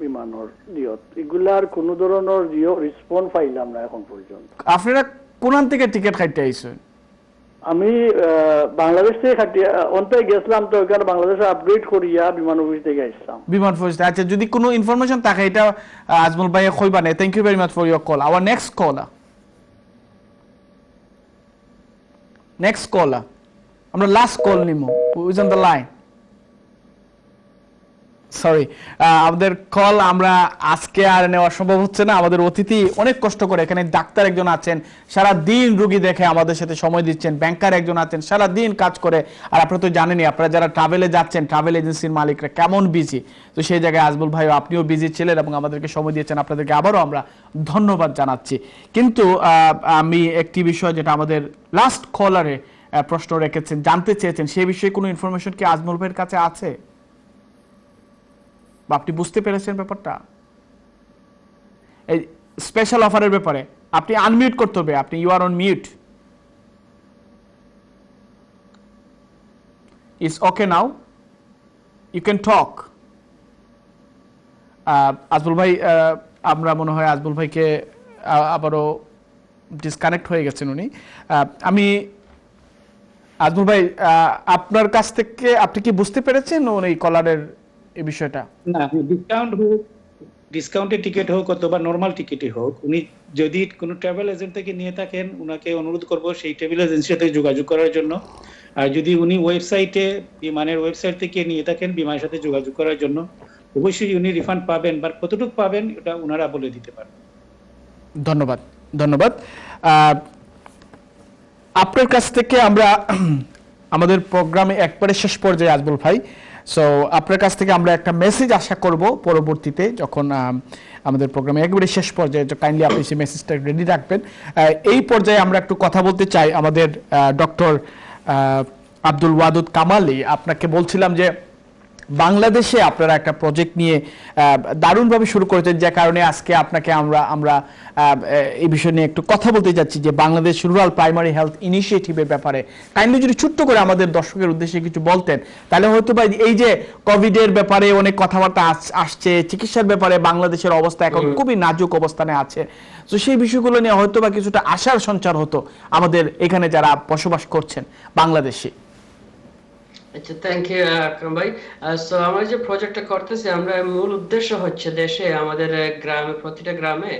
বিমানের জিওত, এগুলার কোন ধরনের জিও রেসপন্স পাইলাম না এখন পর্যন্ত। আপনারা কোন থেকে টিকিট কাটতে আইছেন? আমি বাংলাদেশ থেকে কাটিয়া অন্তে গেছিলাম, তো ওখানে বাংলাদেশে আপগ্রেড করিয়া বিমান অফিস থেকে আসলাম। বিমান অফিস। আচ্ছা, যদি কোনো ইনফরমেশন থাকে এটা আজমল ভাই কইবা না। Thank you very much for your call. Our next caller আমরা লাস্ট কল নিমু। Who is on the line? Sorry, আমাদের কল আমরা আজকে আর নেওয়া সম্ভব হচ্ছে না। আমাদের অতিথি অনেক কষ্ট করে, এখানে ডাক্তার একজন আছেন সারা দিন রোগী দেখে আমাদের সাথে সময় দিচ্ছেন, ব্যাংকার একজন আছেন সারা দিন কাজ করে। আর আপনারা তো জানেনই, আপনারা যারা ট্রাভেলে যাচ্ছেন, ট্রাভেল এজেন্সির মালিকরা কেমন বিজি। তো সেই জায়গায় আজমল ভাই আপনিও বিজি ছিলেন এবং আমাদেরকে সময় দিয়েছেন, আপনাদেরকে আবারও আমরা ধন্যবাদ জানাচ্ছি। কিন্তু আমি একটি বিষয় যেটা আমাদের লাস্ট কলারে প্রশ্ন রেখেছেন, জানতে চেয়েছেন, সেই বিষয়ে কোনো ইনফরমেশন কি আজমল ভাইয়ের কাছে আছে? আপনি বুঝতে পেরেছেন ব্যাপারটা? এই স্পেশাল অফারের ব্যাপারে আপনি আনমিউট করতে হবে, আপনি you are on mute. Is okay now, you can talk. Ajmal ভাই, আমরা মনে হয় আজমল ভাইকে আবারও ডিসকানেক্ট হয়ে গেছেন উনি। আমি আজমল ভাই, আপনার কাছ থেকে আপনি কি বুঝতে পেরেছেন এই কলারের এই বিষয়টা? না, ডিসকাউন্টের টিকিট হোক অথবা নরমাল টিকিটই হোক, উনি যদি কোনো ট্রাভেল এজেন্ট থেকে নিয়ে থাকেন, উনাকে অনুরোধ করব সেই ট্রাভেল এজেন্সির সাথে যোগাযোগ করার জন্য। আর যদি উনি ওয়েবসাইটে, বিমানের ওয়েবসাইট থেকে নিয়ে থাকেন, বিমানের সাথে যোগাযোগ করার জন্য, অবশ্যই উনি রিফান্ড পাবেন, বা কতটুকু পাবেন এটা ওনারা বলে দিতে পারেন। ধন্যবাদ। আপনার কাছ থেকে আমরা আমাদের প্রোগ্রামে একবারে শেষ পর্যায়ে আজমল ভাই, সো আপনার কাছ থেকে আমরা একটা মেসেজ আশা করব পরবর্তীতে, যখন আমাদের প্রোগ্রামে একবারে শেষ পর্যায়ে, কাইন্ডলি আপনি সেই মেসেজটা রেডি রাখবেন। এই পর্যায়ে আমরা একটু কথা বলতে চাই আমাদের ডক্টর আব্দুল ওয়াদুদ কামালি। আপনাকে বলছিলাম যে বাংলাদেশে আপনারা একটা প্রজেক্ট নিয়ে দারুণভাবে শুরু করেছেন, যে কারণে আজকে আপনাকে আমরা এই বিষয় নিয়ে একটু কথা বলতে যাচ্ছি, যে বাংলাদেশ রুরাল প্রাইমারি হেলথ ইনিশিয়েটিভের ব্যাপারে কাইন্ডলি যদি ছোট্ট করে আমাদের দর্শকের উদ্দেশ্যে কিছু বলতেন, তাহলে হয়তো বা এই যে কোভিডের ব্যাপারে অনেক কথাবার্তা আসছে, চিকিৎসার ব্যাপারে বাংলাদেশের অবস্থা এখন খুবই নাজুক অবস্থানে আছে, তো সেই বিষয়গুলো নিয়ে হয়তো বা কিছুটা আশার সঞ্চার হতো আমাদের এখানে যারা বসবাস করছেন বাংলাদেশে। আচ্ছা, থ্যাংক ইউ আকরাম ভাই। সো আমরা যে প্রজেক্টটা করতেছি, আমরা মূল উদ্দেশ্য হচ্ছে দেশে আমাদের গ্রামে, প্রতিটা গ্রামে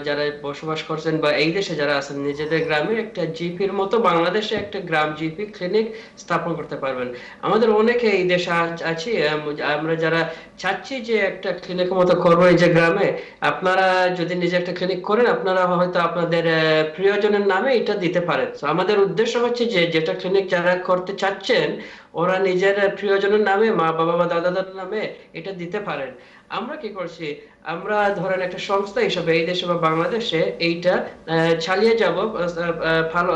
যারা বসবাস করছেন বা এই দেশে যারা আছেন, নিজেদের গ্রামে একটা জিপির মতো বাংলাদেশে একটা গ্রাম জিপি ক্লিনিক স্থাপন করতে পারবেন। আমাদের অনেকে এই দেশে আছি, আমরা যারা চাচ্ছি যে একটা ক্লিনিকের মতো করবো এই যে গ্রামে, আপনারা যদি নিজে একটা ক্লিনিক করেন, আপনারা হয়তো আপনাদের প্রিয়জনের নামে এটা দিতে পারেন। তো আমাদের উদ্দেশ্য হচ্ছে যে যেটা ক্লিনিক যারা করতে চাচ্ছেন ওরা নিজের প্রিয়জনের নামে, মা বাবা বা দাদা দাদার নামে এটা দিতে পারেন। আমরা কি করছি, আমরা ধরেন একটা সংস্থা হিসেবে এই দেশে বা বাংলাদেশে এইটা চালিয়ে যাব, ভালো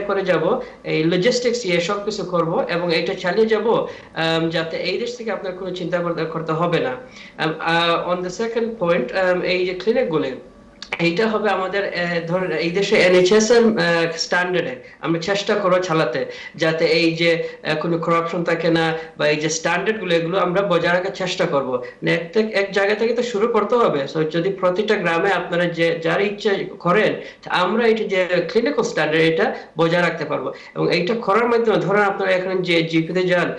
করে যাব, এই লজিস্টিক্স সবকিছু করব এবং এটা চালিয়ে যাব, যাতে এই দেশ থেকে আপনার কোনো চিন্তা করতে হবে না। অন দ্য সেকেন্ড পয়েন্ট, এই যে ক্লিনিকগুলি, এইটা হবে আমাদের ধরেন এই দেশে NHS এর স্ট্যান্ডার্ডে আমরা চেষ্টা করব চালাতে, যাতে এই যে কোনো করাপশন থাকে না বা এই যে স্ট্যান্ডার্ড গুলো এগুলো আমরা বজায় রাখার চেষ্টা করব। এক জায়গা থেকে তো শুরু করতে হবে। সো যদি প্রতিটা গ্রামে আপনারা যে যার ইচ্ছা করেন, আমরা এটা যে ক্লিনিক্যাল স্ট্যান্ডার্ড এটা বজায় রাখতে পারবো। এবং এইটা করার মাধ্যমে ধরেন আপনারা এখানে যে জিপিতে যান,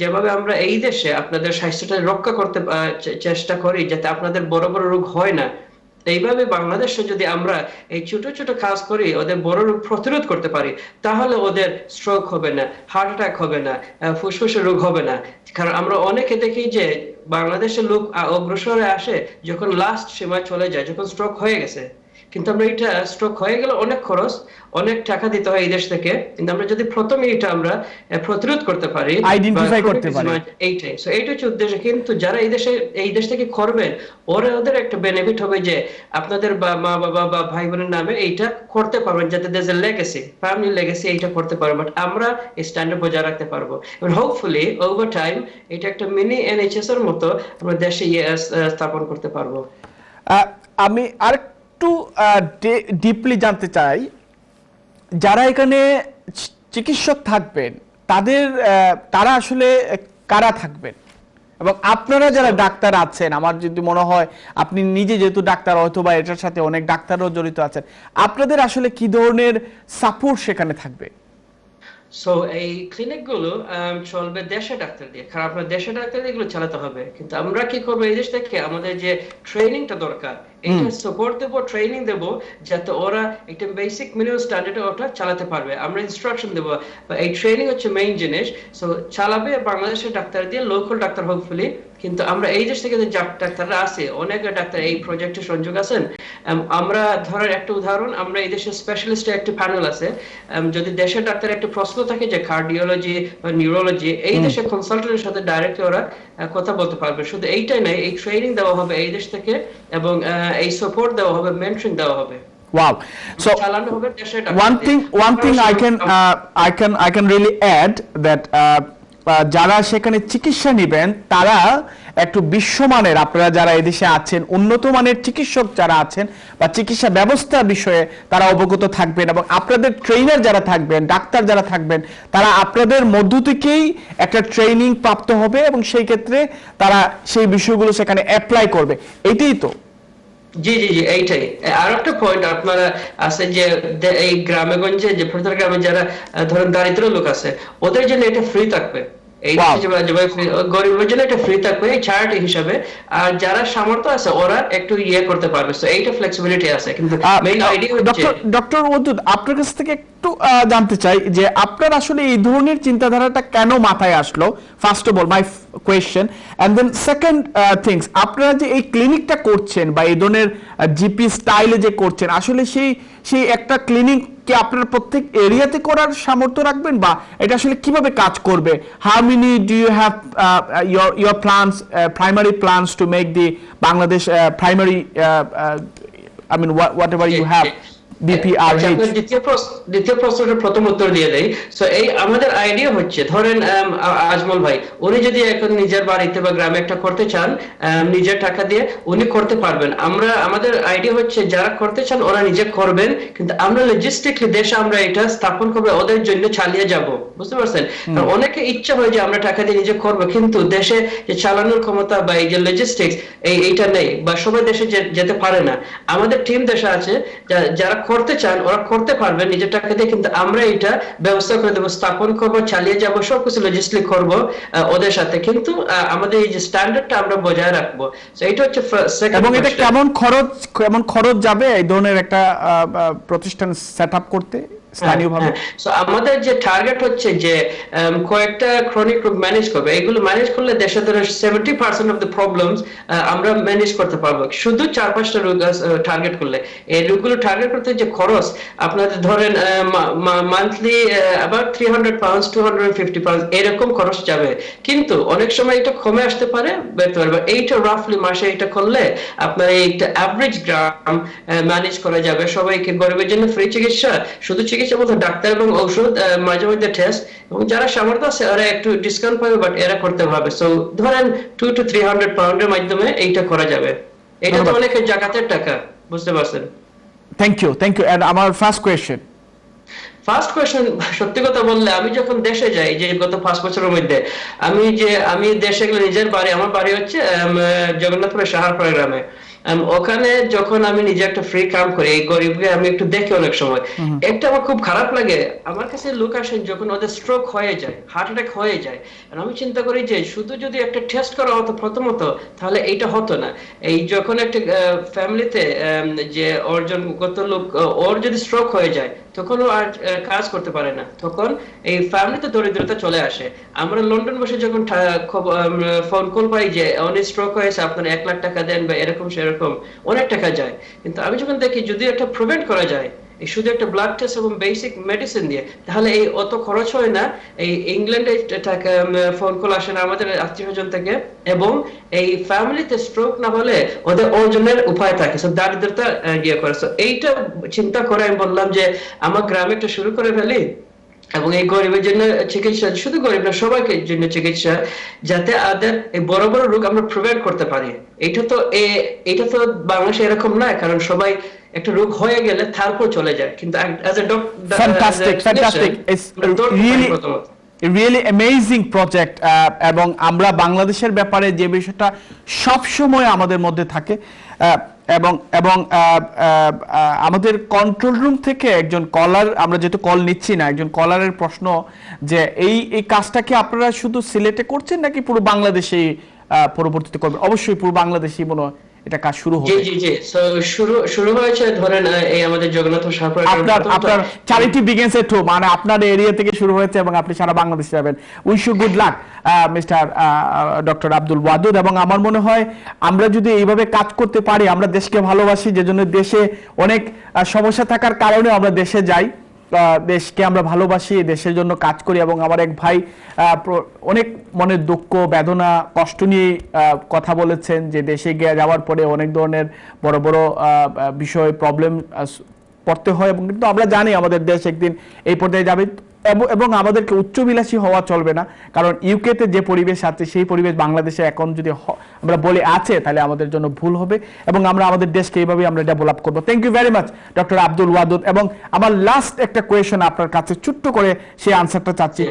যেভাবে আমরা এই দেশে আপনাদের স্বাস্থ্যটা রক্ষা করতে চেষ্টা করি যাতে আপনাদের বড় বড় রোগ হয় না, এইভাবে বাংলাদেশে যদি আমরা এই ছোট ছোট কাজ করি, ওদের বড় রোগ প্রতিরোধ করতে পারি, তাহলে ওদের স্ট্রোক হবে না, হার্ট অ্যাটাক হবে না, ফুসফুসের রোগ হবে না। কারণ আমরা অনেকে দেখি যে বাংলাদেশের লোক অগ্রসরে আসে যখন লাস্ট সীমায় চলে যায়, যখন স্ট্রোক হয়ে গেছে। কিন্তু আমরা এটা স্ট্রোক হয়ে গেলে অনেক খরচ, অনেক টাকা দিতে হয় এই দেশ থেকে, কিন্তু আমরা যদি প্রথমে এটা আমরা প্রতিরোধ করতে পারি, আইডেন্টিফাই করতে পারি, এইটাই। সো এইটা হচ্ছে উদ্দেশ্য। কিন্তু যারা এই দেশ থেকে করবেন, ওদের একটা বেনিফিট হবে যে আপনাদের মা বাবা বা ভাই বোনের নামে এইটা করতে পারবেন, যাতে দেশের লেগেসি, ফ্যামিলি লেগেসি এইটা করতে পারবেন। বাট আমরা এই স্ট্যান্ডার্ড বজায় রাখতে পারবো এবং হোপফুলি ওভার টাইম এটা একটা মিনি NHS এর মতো আমরা দেশে স্থাপন করতে পারবো। আমি আর একটু ডিপলি জানতে চাই, যারা এখানে চিকিৎসক থাকবেন তারা আসলে কারা থাকবেন, এবং আপনারা যারা ডাক্তার আছেন, আমার যদি মনে হয় আপনি নিজে যেহেতু ডাক্তার, অথবা এটার সাথে অনেক ডাক্তারও জড়িত আছেন, আপনাদের আসলে কি ধরনের সাপোর্ট সেখানে থাকবে? সো এই ক্লিনিক গুলো চলবে দেশে ডাক্তার দিয়ে, কারণ আপনার দেশে ডাক্তার দিয়ে এগুলো চালাতে হবে। কিন্তু আমরা কি করবো, এই দেশ থেকে আমাদের যে ট্রেনিংটা দরকার, এটা সাপোর্ট দেবো, ট্রেনিং দেবো, যাতে ওরা একটা বেসিক মিনিমাম স্ট্যান্ডার্ডে ওটা চালাতে পারবে। আমরা ইনস্ট্রাকশন দেবো, এই ট্রেনিং হচ্ছে মেইন জিনিস। সো চালাবে বাংলাদেশের ডাক্তার দিয়ে, লোকাল ডাক্তার হোপফুলি। কিন্তু আমরা এই দেশ থেকে যে ডাক্তাররা আছে, অনেক ডাক্তার এই প্রজেক্টে সংযোগ আছেন। আমরা ধরেন একটা উদাহরণ, আমরা এই দেশের স্পেশালিস্ট একটা প্যানেল আছে, যদি দেশের ডাক্তার একটা প্রশ্ন থাকে যে কার্ডিওলজি বা নিউরোলজি, এই দেশের কনসালটেন্টের সাথে ডাইরেক্টলি ওরা কথা বলতে পারবে। শুধু এইটাই নয়, এই ট্রেনিং দেওয়া হবে এই দেশ থেকে, এবং এই সাপোর্ট দেওয়া হবে, মেন্টরিং দেওয়া হবে। Wow. So one thing I can really add that যারা সেখানে চিকিৎসা নেবেন তারা একটু বিশ্বমানের, আপনারা যারা এদেশে আছেন উন্নত মানের চিকিৎসক যারা আছেন বা চিকিৎসা ব্যবস্থা বিষয়ে তারা অবগত থাকবেন, এবং আপনাদের ট্রেনার যারা থাকবেন, ডাক্তার যারা থাকবেন, তারা আপনাদের মধ্য থেকেই একটা ট্রেনিং প্রাপ্ত হবে এবং সেই ক্ষেত্রে তারা সেই বিষয়গুলো সেখানে অ্যাপ্লাই করবে। এটাই তো? জি জি জি, এইটাই। আর একটা পয়েন্ট আপনারা আছে যে এই গ্রামে গঞ্জে যে প্রত্যেক গ্রামে যারা ধরেন দারিদ্র লোক আছে, ওদের জন্য এটা ফ্রি থাকবে। এই গরিবের জন্য এটা ফ্রি থাকবে এই চ্যারিটি হিসাবে। আর যারা সামর্থ্য আছে ওরা একটু করতে পারবে। সো এইটা ফ্লেক্সিবিলিটি আছে। কিন্তু মেইন আইডিয়া হচ্ছে ডক্টর ওদুদ, আপনার কাছ থেকে একটু জানতে চাই যে আপনার আসলে এই ধরনের চিন্তাধারাটা কেন মাথায় আসলো, first of all my question, and then second things, আপনারা যে এই ক্লিনিকটা করছেন বা এই ধরনের জিপি স্টাইলে যে করছেন, আসলে সেই একটা ক্লিনিক কি আপনারা প্রত্যেক এরিয়াতে করার সামর্থ্য রাখবেন, বা এটা আসলে কিভাবে কাজ করবে? How many do you have your plans, primary plans to make the Bangladesh primary I mean whatever you have BPRH? দ্বিতীয় প্রশ্নটার প্রথম উত্তর দিয়ে দেই। সো এই আমাদের আইডিয়া হচ্ছে, ধরেন আজমল ভাই উনি যদি এখন নিজের বাড়িতে বা গ্রামে একটা করতে চান, নিজের টাকা দিয়ে উনি করতে পারবেন। আমাদের আইডিয়া হচ্ছে যারা করতে চান ওরা নিজে করবেন, কিন্তু আমরা লজিস্টিকলি দেশে আমরা এটা স্থাপন করবো, ওদের জন্য চালিয়ে যাব। বুঝতে পারছেন? কারণ অনেকে ইচ্ছা হয় যে আমরা টাকা দিয়ে নিজে করবো, কিন্তু দেশে যে চালানোর ক্ষমতা বা এই যে লজিস্টিক্স এইটা নেই, বা সবাই দেশে যেতে পারে না। আমাদের টিম দেশে আছে, যারা করতে চান ওরা করতে পারবে নিজের টাকা দিয়ে, কিন্তু আমরা এটা ব্যবস্থা করে দেবো, স্থাপন করবো, চালিয়ে যাবো, সবকিছু লজিস্টিক করবো ওদের সাথে। কিন্তু আমাদের এই যে স্ট্যান্ডার্ডটা আমরা বজায় রাখবো। এটা হচ্ছে সেকেন্ড। এবং এটা কেমন খরচ যাবে এই ধরনের একটা প্রতিষ্ঠান সেট আপ করতে? স্থানীয়ভাবে? সো আমাদের যে টার্গেট হচ্ছে যে কয়েকটা ক্রনিক রোগ ম্যানেজ করবে, এগুলো ম্যানেজ করলে দেশে ধরে 70% অফ দ্য প্রবলেমস আমরা ম্যানেজ করতে পারবো শুধু 4-5টা রোগ টার্গেট করলে। এই রোগগুলো টার্গেট করতে যে খরচ আপনাদের ধরেন মান্থলি অ্যাবাউট 300 পাউন্ডস 250 পাউন্ডস এরকম খরচ যাবে, কিন্তু অনেক সময় এটা কমে আসতে পারে। এইটা রাফলি মাসে এটা করলে আপনার এইটা অ্যাভারেজ গ্রাম ম্যানেজ করা যাবে। সবাইকে গরিবের জন্য ফ্রি চিকিৎসা, শুধু চিকিৎসা বলতে ডাক্তার এবং ঔষধ, মাঝে মধ্যে টেস্ট, এবং যারা সামর্থ্য আছে ওরা একটু ডিসকাউন্ট পাবে, বাট এরা করতে হবে। সো ধরেন 200 to 300 পাউন্ডের মাধ্যমে এইটা করা যাবে। এটা তো অনেক জাকাতের টাকা, বুঝতে পারছেন? Thank you. এন্ড আমার ফার্স্ট কোয়েশ্চেন, সত্যি কথা বললে আমি যখন দেশে যাই, যে গত 5 বছরের মধ্যে আমি দেশে গেলে নিজের বাড়ি, আমার বাড়ি হচ্ছে জগন্নাথপুরের সাহারপাড়া গ্রামে। ওখানে যখন আমি নিজে একটা ফ্রি কাম করি, এই গরিবকে আমি একটু দেখি অনেক সময়, একটা আমার খুব খারাপ লাগে। আমার কাছে লোক আসেন যখন ওদের স্ট্রোক হয়ে যায়, হার্ট অ্যাটাক হয়ে যায়, আমি চিন্তা করি যে শুধু যদি একটা টেস্ট করা হতো প্রথমত, তাহলে এইটা হতো না। এই যখন একটা ফ্যামিলিতে যে গত লোক ওর যদি স্ট্রোক হয়ে যায়, তখন ও আর কাজ করতে পারে না, তখন এই ফ্যামিলিতে দরিদ্রতা চলে আসে। আমরা লন্ডন বসে যখন ফোন কল পাই যে অনেক স্ট্রোক হয়েছে, আপনার 1 লাখ টাকা দেন বা এরকম সেরকম অনেক টাকা যায়। কিন্তু আমি যখন দেখি যদি একটা প্রিভেন্ট করা যায়, এই শুধু একটা ব্লাড টেস্ট এবং বেসিক মেডিসিন দিয়ে, তাহলে এই অত খরচ হয় না। এই ইংল্যান্ডে টাকা ফোন কল আসে না আমাদের আত্মীয়স্বজন থেকে, এবং এই ফ্যামিলিতে স্ট্রোক না হলে ওদের অর্জনের উপায় থাকে, দারিদ্রতা ইয়ে করে। এইটা চিন্তা করে আমি বললাম যে আমার গ্রামে একটা শুরু করে ফেলি, এবং এই গরিবের জন্য চিকিৎসা, শুধু গরিব না সবাইকে জন্য চিকিৎসা, যাতে আমাদের এই বড় বড় রোগ আমরা প্রিভেন্ট করতে পারি। এটা তো বাংলাদেশে এরকম না, কারণ সবাই একটা রোগ হয়ে গেলে তারপর চলে যায়, কিন্তু as a doctor fantastic it's really amazing project. এবং আমরা বাংলাদেশের ব্যাপারে যে বিষয়টা সব সময় আমাদের মধ্যে থাকে, এবং আমাদের কন্ট্রোল রুম থেকে একজন কলার, আমরা যেহেতু কল নিচ্ছি না, একজন কলারের প্রশ্ন যে এই কাজটা কি আপনারা শুধু সিলেটে করছেন নাকি পুরো বাংলাদেশে পরবর্তীতে করবেন? অবশ্যই পুরো বাংলাদেশই মনে হয় এটা কাজ শুরু হবে। জি সো শুরু হয়েছে ধরেন এই আমাদের জগন্নাথ সাহারপাড়া। আপনার চ্যারিটি বিগিনস এট হোম, মানে আপনার এরিয়া থেকে শুরু হয়েছে এবং আপনি সারা বাংলাদেশে যাবেন। Wish you good luck mister doctor Abdul Wadud. এবং আমার মনে হয় আমরা যদি এইভাবে কাজ করতে পারি, আমরা দেশকে ভালোবাসি, যে জন্য দেশে অনেক সমস্যা থাকার কারণে আমরা দেশে যাই, দেশকে আমরা ভালোবাসি, দেশের জন্য কাজ করি। এবং আমার এক ভাই অনেক মনের দুঃখ বেদনা কষ্ট নিয়ে কথা বলেছেন যে দেশে গিয়ে যাওয়ার পরে অনেক ধরনের বড় বড় বিষয় প্রবলেম পড়তে হয়, এবং কিন্তু আমরা জানি আমাদের দেশ একদিন এই পর্যায়ে যাবে, এবং আমাদেরকে উচ্চবিলাসী হওয়া চলবে না, কারণ ইউকেতে যে পরিবেশ আছে সেই পরিবেশ বাংলাদেশে এখন যদি আমরা বলে আছে, তাহলে আমাদের জন্য ভুল হবে, এবং আমরা আমাদের দেশকে এইভাবে আমরা ডেভেলপ করবো। Thank you very much doctor Abdul Wadud. এবং আমার লাস্ট একটা কোয়েশন আপনার কাছে ছোট্ট করে সেই আনসারটা চাচ্ছি।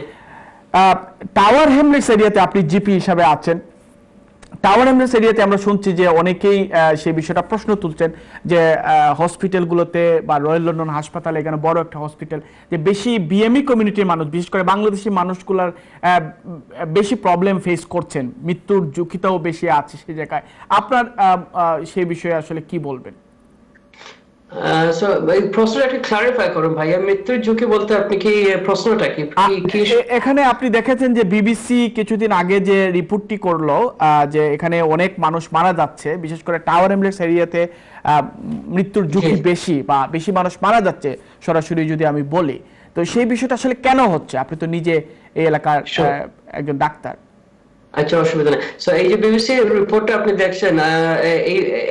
টাওয়ার হ্যামলেটস এরিয়াতে আপনি জিপি হিসাবে আছেন, টাওয়ার হ্যামলেটস এরিয়াতে আমরা শুনছি যে অনেকেই সেই বিষয়টা প্রশ্ন তুলছেন যে হসপিটালগুলোতে বা রয়্যাল লন্ডন হাসপাতালে, এখানে বড় একটা হসপিটাল, যে বেশি বিএমই কমিউনিটির মানুষ, বিশেষ করে বাংলাদেশি মানুষগুলার বেশি প্রবলেম ফেস করছেন, মৃত্যুর ঝুঁকিটাও বেশি আছে সেই জায়গায়। আপনার সেই বিষয়ে আসলে কি বলবেন? প্রশ্নটা একটু ক্লারিফাই করুন ভাইয়া, মৃত্যুর ঝুঁকি বলতে আপনি কি প্রশ্নটা কি? এখানে আপনি দেখেছেন যে বিবিসি কিছুদিন আগে যে রিপোর্টটি করলো যে এখানে অনেক মানুষ মারা যাচ্ছে, বিশেষ করে টাওয়ার হ্যামলেটস এরিয়াতে মৃত্যুর ঝুঁকি বেশি, বা বেশি মানুষ মারা যাচ্ছে সরাসরি যদি আমি বলি। তো সেই বিষয়টা আসলে কেন হচ্ছে? আপনি তো নিজে এই এলাকার একজন ডাক্তার। আচ্ছা, অসুবিধা নেই। সো এই যে বিবিসি রিপোর্টটা আপনি দেখছেন,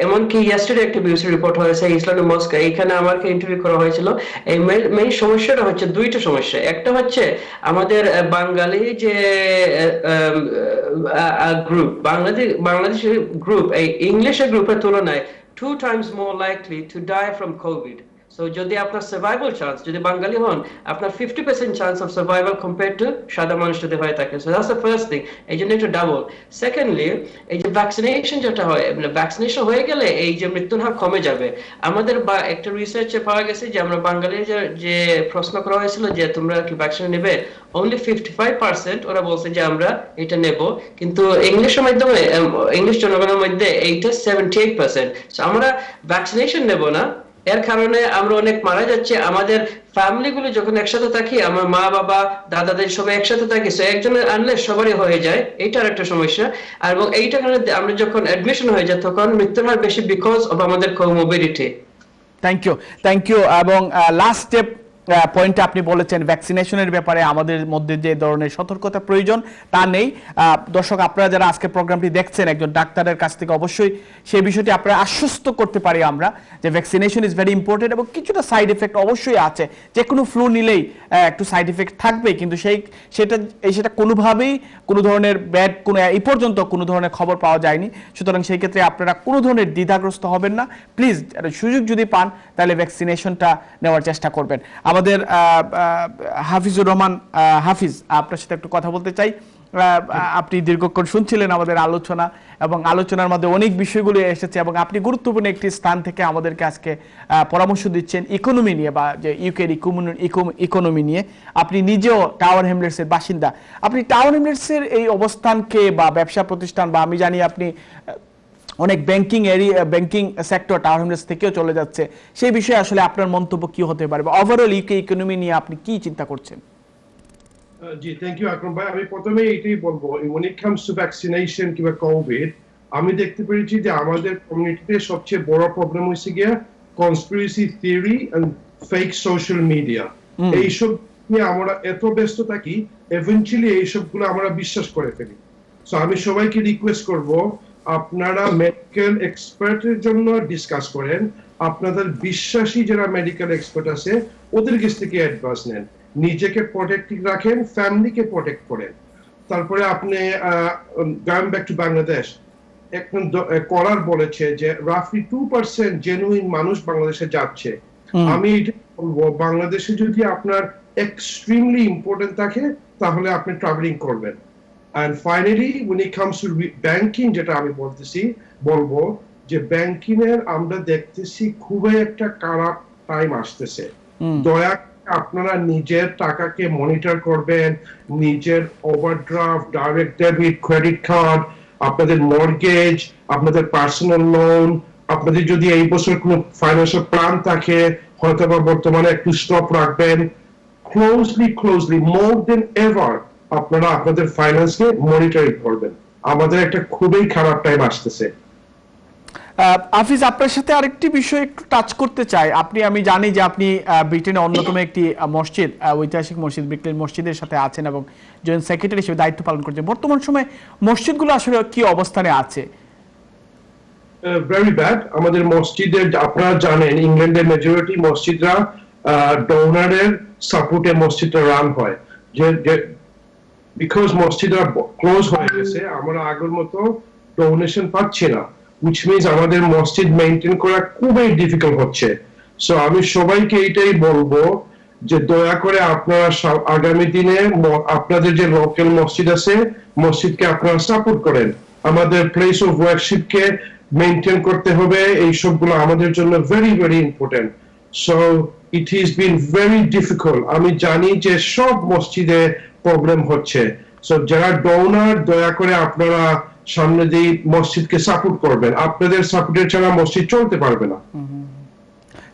এমনকি ইয়েস্টারডে একটা বিবিসি রিপোর্ট হয়েছে ইসলামিক মস্ক, এইখানে আমাকে ইন্টারভিউ করা হয়েছিল। এই মেইন সমস্যাটা হচ্ছে দুইটা সমস্যা। একটা হচ্ছে আমাদের বাঙালি যে গ্রুপ, বাংলাদেশি গ্রুপ এই ইংলিশের গ্রুপের তুলনায় 2 times more likely to die from COVID. So যদি আপনার সার্ভাইভাল চান্স, যদি বাঙালি হন, আপনার 50% chance of survival compare to সাদা মানুষ যদি হয়ে থাকে। So that's the first thing, এই জন্য এটা ডাবল। সেকেন্ডলি, এই যে ভ্যাকসিনেশন যেটা হয়, মানে ভ্যাকসিনেশন হয়ে গেলে এই যে মৃত্যুর হার কমে যাবে। আমাদের একটা রিসার্চে পাওয়া গেছে যে আমরা বাঙালি যে প্রশ্ন করা হয়েছিল যে তোমরা কি ভ্যাকসিন নেবে, অনলি 55% ওরা বলছে যে আমরা এটা নেব, কিন্তু ইংলিশের মাধ্যমে ইংলিশ জনগণের মধ্যে এইটা 78%। সো আমরা ভ্যাকসিনেশন নেব না, এর কারণে আমরা অনেক মারা যাচ্ছি। আমাদের ফ্যামিলিগুলো যখন একসাথে থাকি, আমার মা বাবা দাদাদের সবাই একসাথে থাকি, সো একজনের আনলে সবারই হয়ে যায়, এইটার একটা সমস্যা। আর এবং এইটা কারণে আমরা যখন অ্যাডমিশন হয়ে যায় তখন মৃত্যুর হার বেশি বিকজ অফ আমাদের কোমোবিডিটি। থ্যাংক ইউ এবং লাস্ট স্টেপ পয়েন্টে আপনি বলেছেন ভ্যাকসিনেশনের ব্যাপারে আমাদের মধ্যে যে ধরনের সতর্কতা প্রয়োজন তা নেই। দর্শক, আপনারা যারা আজকে প্রোগ্রামটি দেখছেন একজন ডাক্তারের কাছ থেকে অবশ্যই সেই বিষয়টি আপনারা আশ্বস্ত করতে পারি আমরা যে ভ্যাকসিনেশন ইজ ভেরি ইম্পর্টেন্ট এবং কিছুটা সাইড এফেক্ট অবশ্যই আছে। যে কোনো ফ্লু নিলেই একটু সাইড এফেক্ট থাকবে, কিন্তু সেটা কোনোভাবেই কোনো ধরনের ব্যাড কোনো এই পর্যন্ত কোনো ধরনের খবর পাওয়া যায়নি। সুতরাং সেই ক্ষেত্রে আপনারা কোনো ধরনের দ্বিধাগ্রস্ত হবেন না। প্লিজ সুযোগ যদি পান তাহলে ভ্যাকসিনেশনটা নেওয়ার চেষ্টা করবেন। আমাদের হাফিজুর রহমান হাফিজ, আপনার সাথে একটু কথা বলতে চাই। আপনি দীর্ঘক্ষণ শুনছিলেন আমাদের আলোচনা এবং আলোচনার মধ্যে অনেক বিষয়গুলো এসেছে এবং আপনি গুরুত্বপূর্ণ একটি স্থান থেকে আমাদেরকে আজকে পরামর্শ দিচ্ছেন ইকোনমি নিয়ে বা যে ইউকের ইকোনমি নিয়ে। আপনি নিজেও টাওয়ার হ্যামলেটসের বাসিন্দা। আপনি টাওয়ার হ্যামলেটসের এই অবস্থানকে বা ব্যবসা প্রতিষ্ঠান বা আমি জানি আপনি অনেক ব্যাংকিং সেক্টর টাওয়ার হ্যামলেটস থেকেও চলে যাচ্ছে, সেই বিষয়ে আসলে আপনার মন্তব্য কি হতে পারে বা ওভারঅল ইউকে ইকোনমি নিয়ে আপনি কি চিন্তা করছেন? জি, থ্যাংক ইউ আকরাম ভাই। আমি প্রথমে এটাই বলবো, when it comes to vaccination কিংবা কোভিড, আমি দেখতে পেরেছি যে আমাদের কমিউনিটিতে সবচেয়ে বড় প্রবলেম হয়েছে গিয়া conspiracy theory and fake social media. এইসব নিয়ে আমরা এত ব্যস্ত থাকি, ইভেন্চুয়ালি এইসবগুলো আমরা বিশ্বাস করে ফেলি। সো আমি সবাইকে রিকোয়েস্ট করব, আপনারা মেডিকেল এক্সপার্টের জন্য ডিসকাস করেন, আপনাদের বিশ্বাসী যারা মেডিকেল এক্সপার্ট আছে ওদের কাছ থেকে অ্যাডভাইস নেন, নিজেকে প্রোটেক্ট রাখেন, ফ্যামিলিকে প্রোটেক্ট করেন। তারপরে আপনি গোয়িং ব্যাক টু বাংলাদেশ, একজন কলার বলেছে যে রাফলি 2% জেনুইন মানুষ বাংলাদেশে যাচ্ছে। আমি এটা বলবো, বাংলাদেশে যদি আপনার এক্সট্রিমলি ইম্পর্টেন্ট থাকে তাহলে আপনি ট্রাভেলিং করবেন। And finally, when it comes to banking, যেটা আমি বলবো যে ব্যাংকিং এর আমরা দেখতেছি খুবই একটা খারাপ টাইম আসতেছে। দয়া আপনারা নিজের টাকাকে মনিটর করবেন, নিজের overdraft, direct debit, credit card, আপনাদের মর্গেজ, আপনাদের পার্সোনাল লোন, আপনাদের যদি এই বছর কোনো ফাইন্যান্সিয়াল প্ল্যান থাকে হয়তো বা বর্তমানে একটু স্টপ রাখবেন। ক্লোজলি মোর দেন এভার আপনারা আপনাদের ফাইন্যান্সকে মনিটরিং করবেন। আমাদের একটা খুবই খারাপ টাইম আসতেছে। হাফিজ, আপনার সাথে আরেকটি বিষয় একটু টাচ করতে চাই। আমি জানি যে আপনি ব্রিটেনের অন্যতম একটি মসজিদ, ঐতিহাসিক মসজিদ ব্রিটেন মসজিদের সাথে আছেন এবং জয়েন্ট সেক্রেটারি হিসেবে দায়িত্ব পালন করছেন। বর্তমান সময়ে মসজিদগুলো আসলে কি অবস্থানে আছে? Very bad. আমাদের মসজিদের, আপনারা জানেন ইংল্যান্ডের মেজরিটি মসজিদরা ডোনারের সাপোর্টে মসজিদটা রান হয়। যে বিকজ মসজিদরা ক্লোজ হয়ে গেছে, আমরা আগের মতো ডোনেশন পাচ্ছি না, which means আমাদের মসজিদ মেইনটেইন করা খুবই ডিফিকাল্ট হচ্ছে। সো আমি সবাইকে এইটাই বলবো যে দয়া করে আপনারা আগামী দিনে আপনাদের যে লোকাল মসজিদ আছে মসজিদকে আপনারা সাপোর্ট করেন। আমাদের প্লেস অফ ওয়ার্শিপকে মেইনটেইন করতে হবে, এই সবগুলো আমাদের জন্য very very important. So it is been very difficult. আমি জানি যে সব মসজিদে প্রবলেম হচ্ছে। সো যারা ডোনার, দয়া করে আপনারা সামনে দিয়ে মসজিদকে সাপোর্ট করবেন। আপনাদের সাপোর্টের ছাড়া মসজিদ চলতে পারবে না।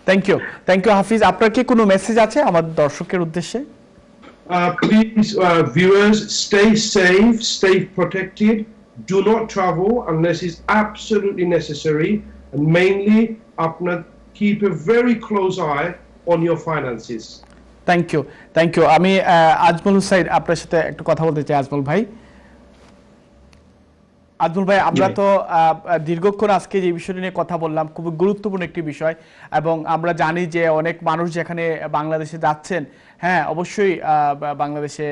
থ্যাংক ইউ হাফিজ। আপনার কি কোনো মেসেজ আছে আমাদের দর্শকের উদ্দেশ্যে? Please, viewers, stay safe, stay protected. Do not travel unless it's absolutely necessary, and mainly, keep a very close eye on your finances. Thank you. আমি আজমল হুসাইন আপনার সাথে একটু কথা বলতে চাই। আজমল ভাই, আমরা তো দীর্ঘক্ষণ আজকে যে বিষয়টি নিয়ে কথা বললাম, খুব গুরুত্বপূর্ণ একটি বিষয় এবং আমরা জানি যে অনেক মানুষ যেখানে বাংলাদেশে যাচ্ছেন, হ্যাঁ অবশ্যই বাংলাদেশে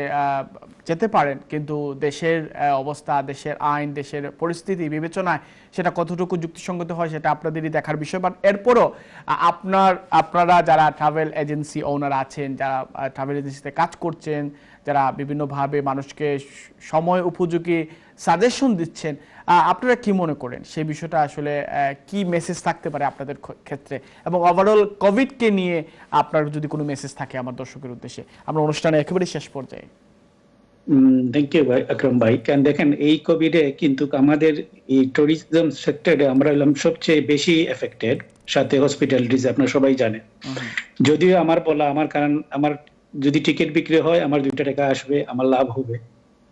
যেতে পারেন, কিন্তু দেশের অবস্থা, দেশের আইন, দেশের পরিস্থিতি বিবেচনায় সেটা কতটুকু যুক্তিসঙ্গত হয় সেটা আপনাদেরই দেখার বিষয়। বাট এরপরও আপনারা যারা ট্রাভেল এজেন্সি ওনার আছেন, যারা ট্রাভেল এজেন্সিতে কাজ করছেন, যারা বিভিন্নভাবে মানুষকে সময় উপযোগী সাজেশন দিচ্ছেন, আপনারা কি মনে করেন সেই বিষয়টা আসলে কি মেসেজ থাকতে পারে আপনাদের ক্ষেত্রে, এবং ওভারঅল কোভিডকে নিয়ে আপনার যদি কোনো মেসেজ থাকে আমার দর্শকের উদ্দেশ্যে? আমরা অনুষ্ঠানে একেবারে শেষ পর্যায়ে। থ্যাংক ইউ ভাই, আকরাম ভাই। কারণ দেখেন এই কোভিডে কিন্তু আমাদের এই ট্যুরিজম সেক্টরে আমরা হলাম সবচেয়ে বেশি এফেক্টেড। সাথে হসপিটালিটিস আপনারা সবাই জানেন। যদিও আমার বলা আমার কারণ আমার যদি টিকিট বিক্রি হয় আমার 2 টাকা আসবে, আমার লাভ হবে।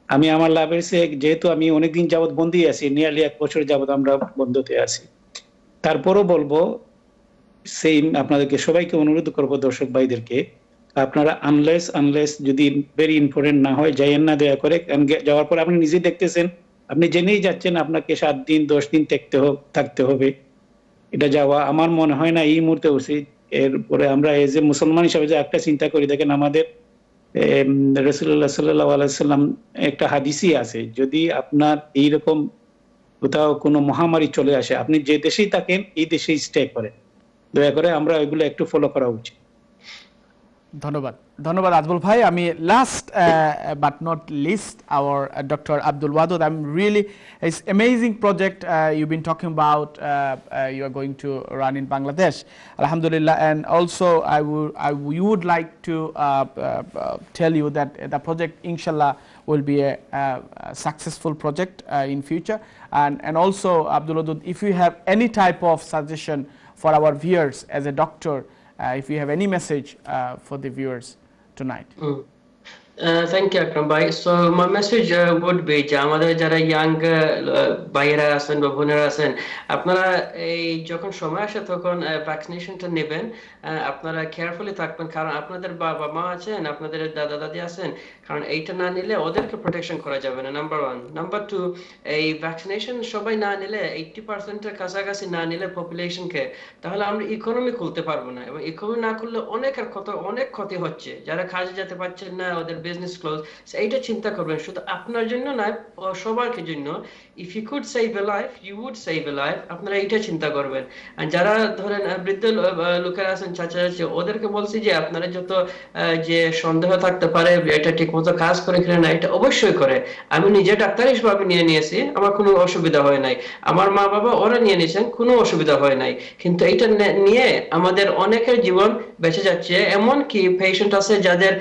আমি আমার লাভের চেয়ে যেহেতু আমি অনেকদিন যাবত বন্দী আছি, নিয়ারলি 1 বছর যাবত আমরা বন্ধতে আছি, তারপরও বলবো সেই আপনাদেরকে সবাইকে অনুরোধ করবো দর্শক ভাইদেরকে আপনারা আনলেস যদি ভেরি ইম্পর্টেন্ট না হয় যাইয়েন না দয়া করে। কারণ যাওয়ার পর আপনি নিজেই দেখতেছেন, আপনি জেনেই যাচ্ছেন আপনাকে 7 দিন 10 দিন থাকতে হবে। এটা যাওয়া আমার মনে হয় না এই মুহূর্তে উচিত। এরপরে আমরা এজ এ মুসলমান হিসাবে যে একটা চিন্তা করি, দেখেন আমাদের রাসূলুল্লাহ সাল্লাল্লাহু আলাইহি ওয়াসাল্লাম একটা হাদিসই আছে, যদি আপনার এইরকম কোথাও কোনো মহামারী চলে আসে, আপনি যে দেশেই থাকেন এই দেশেই স্টে করেন। দয়া করে আমরা এগুলো একটু ফলো করা উচিত। ধন্যবাদ আজমল ভাই। আমি last but not least our Dr. Abdul Wadud. I'm really, it's amazing project you've been talking about. You are going to run in Bangladesh, alhamdulillah. And also we would like to tell you that the project inshallah will be a successful project in future. And also Abdul Wadud, if you have any type of suggestion for our viewers as a doctor, if you have any message for the viewers tonight. Thank you, Akram bhai. So my message would be যে আমাদের যারা young ভাইয়েরা আছেন বা বোনেরা আছেন, আপনারা এই যখন সময় আসে তখন ভ্যাকসিনেশনটা নেবেন। আপনারা কেয়ারফুলি থাকবেন, কারণ আপনাদের বাবা মা আছেন, আপনাদের দাদা দাদি আছেন, কারণ এইটা না নিলে ওদেরকে প্রোটেকশন করা যাবে না, নাম্বার 1। নাম্বার 2, এই ভ্যাকসিনেশন সবাই না নিলে 80%-এর কাছাকাছি না নিলে পপুলেশনকে, তাহলে আমরা ইকোনমি খুলতে পারবো না। এবং ইকোনমি না খুললে অনেক ক্ষতি হচ্ছে, যারা কাজে যেতে পারছেন না, ওদের বিজনেস ক্লোজ। এইটা চিন্তা করবেন, শুধু আপনার জন্য না, সবার জন্য। If you could save a life you would save a life. আপনারা এইটা চিন্তা করবেন। আর যারা ধরেন বৃদ্ধ লোকেরা আছেন, চাচা চাচি, ওদেরকে বলছি যে আপনারা যত যে সন্দেহ থাকতে পারে এটা ঠিক মতো কাজ করে কিনা না, এটা অবশ্যই করে। আমি নিজে ডাক্তার হিসেবে নিয়ে নিয়েছি, আমার কোনো অসুবিধা হয় নাই। আমার মা বাবা ওরা নিয়ে নিয়েছেন, কোনো অসুবিধা হয় নাই। কিন্তু এইটা নিয়ে আমাদের অনেকের জীবন বেঁচে যাচ্ছে। এমন কি পেশেন্ট আছে যাদের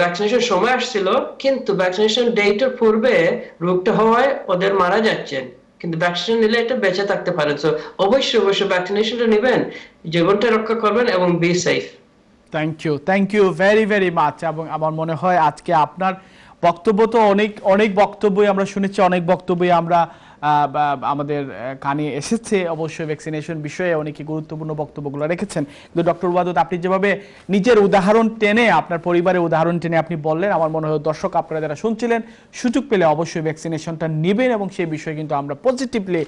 ভ্যাকসিনেশন সময় আসছিল, কিন্তু ভ্যাকসিনেশন ডেটের পূর্বে রোগটা হওয়ায় ওদের মারা যাচ্ছেন, কিন্তু ভ্যাকসিন নিলে এটা বেঁচে থাকতে পারেন। সো অবশ্যই ভ্যাকসিনেশনটা নেবেন, জীবনটা রক্ষা করবেন এবং be safe. Thank you very much. এবং আমার মনে হয় আজকে আপনার বক্তব্য তো অনেক বক্তব্যই আমরা শুনেছি, অনেক বক্তব্যই আমরা আমাদের কানে এসেছে। অবশ্যই ভ্যাকসিনেশন বিষয়ে অনেকে গুরুত্বপূর্ণ বক্তব্যগুলো রেখেছেন, কিন্তু ডক্টর ওয়াদুদ আপনি যেভাবে নিজের উদাহরণ টেনে, আপনার পরিবারের উদাহরণ টেনে আপনি বললেন, আমার মনে হয় দর্শক আপনারা যারা শুনছিলেন সুযোগ পেলে অবশ্যই ভ্যাকসিনেশনটা নেবেন, এবং সেই বিষয়ে কিন্তু আমরা পজিটিভলি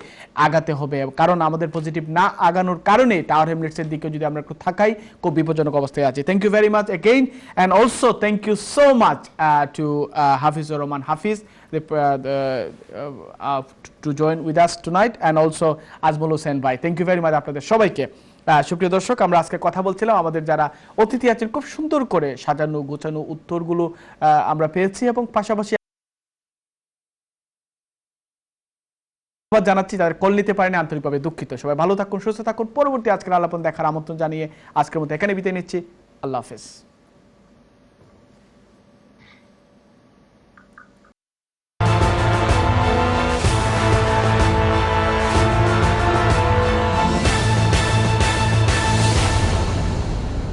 আগাতে হবে। কারণ আমাদের পজিটিভ না আগানোর কারণে টাওয়ার হ্যামলেটসের দিকে যদি আমরা একটু থাকাই খুব বিপজ্জনক অবস্থায় আছি। Thank you very much again, and also thank you so much to Hafizur Rahman Hafiz to join with us tonight, and also Azmul Hussain bhai. Thank you very much আপনাদের সবাইকে। সুপ্রিয় দর্শক, আমরা আজকে কথা বলছিলাম, আমাদের যারা অতিথি আছেন খুব সুন্দর করে সাজানো গোছানো উত্তরগুলো আমরা পেয়েছি, এবং পাশাপাশি জানাচ্ছি যারা কল নিতে পারেনি আন্তরিকভাবে দুঃখিত। সবাই ভালো থাকুন, সুস্থ থাকুন। পরবর্তী আজকের আলাপন দেখার আমন্ত্রণ জানিয়ে আজকের মতো এখানে বিদায় নিচ্ছি। আল্লাহ হাফেজ।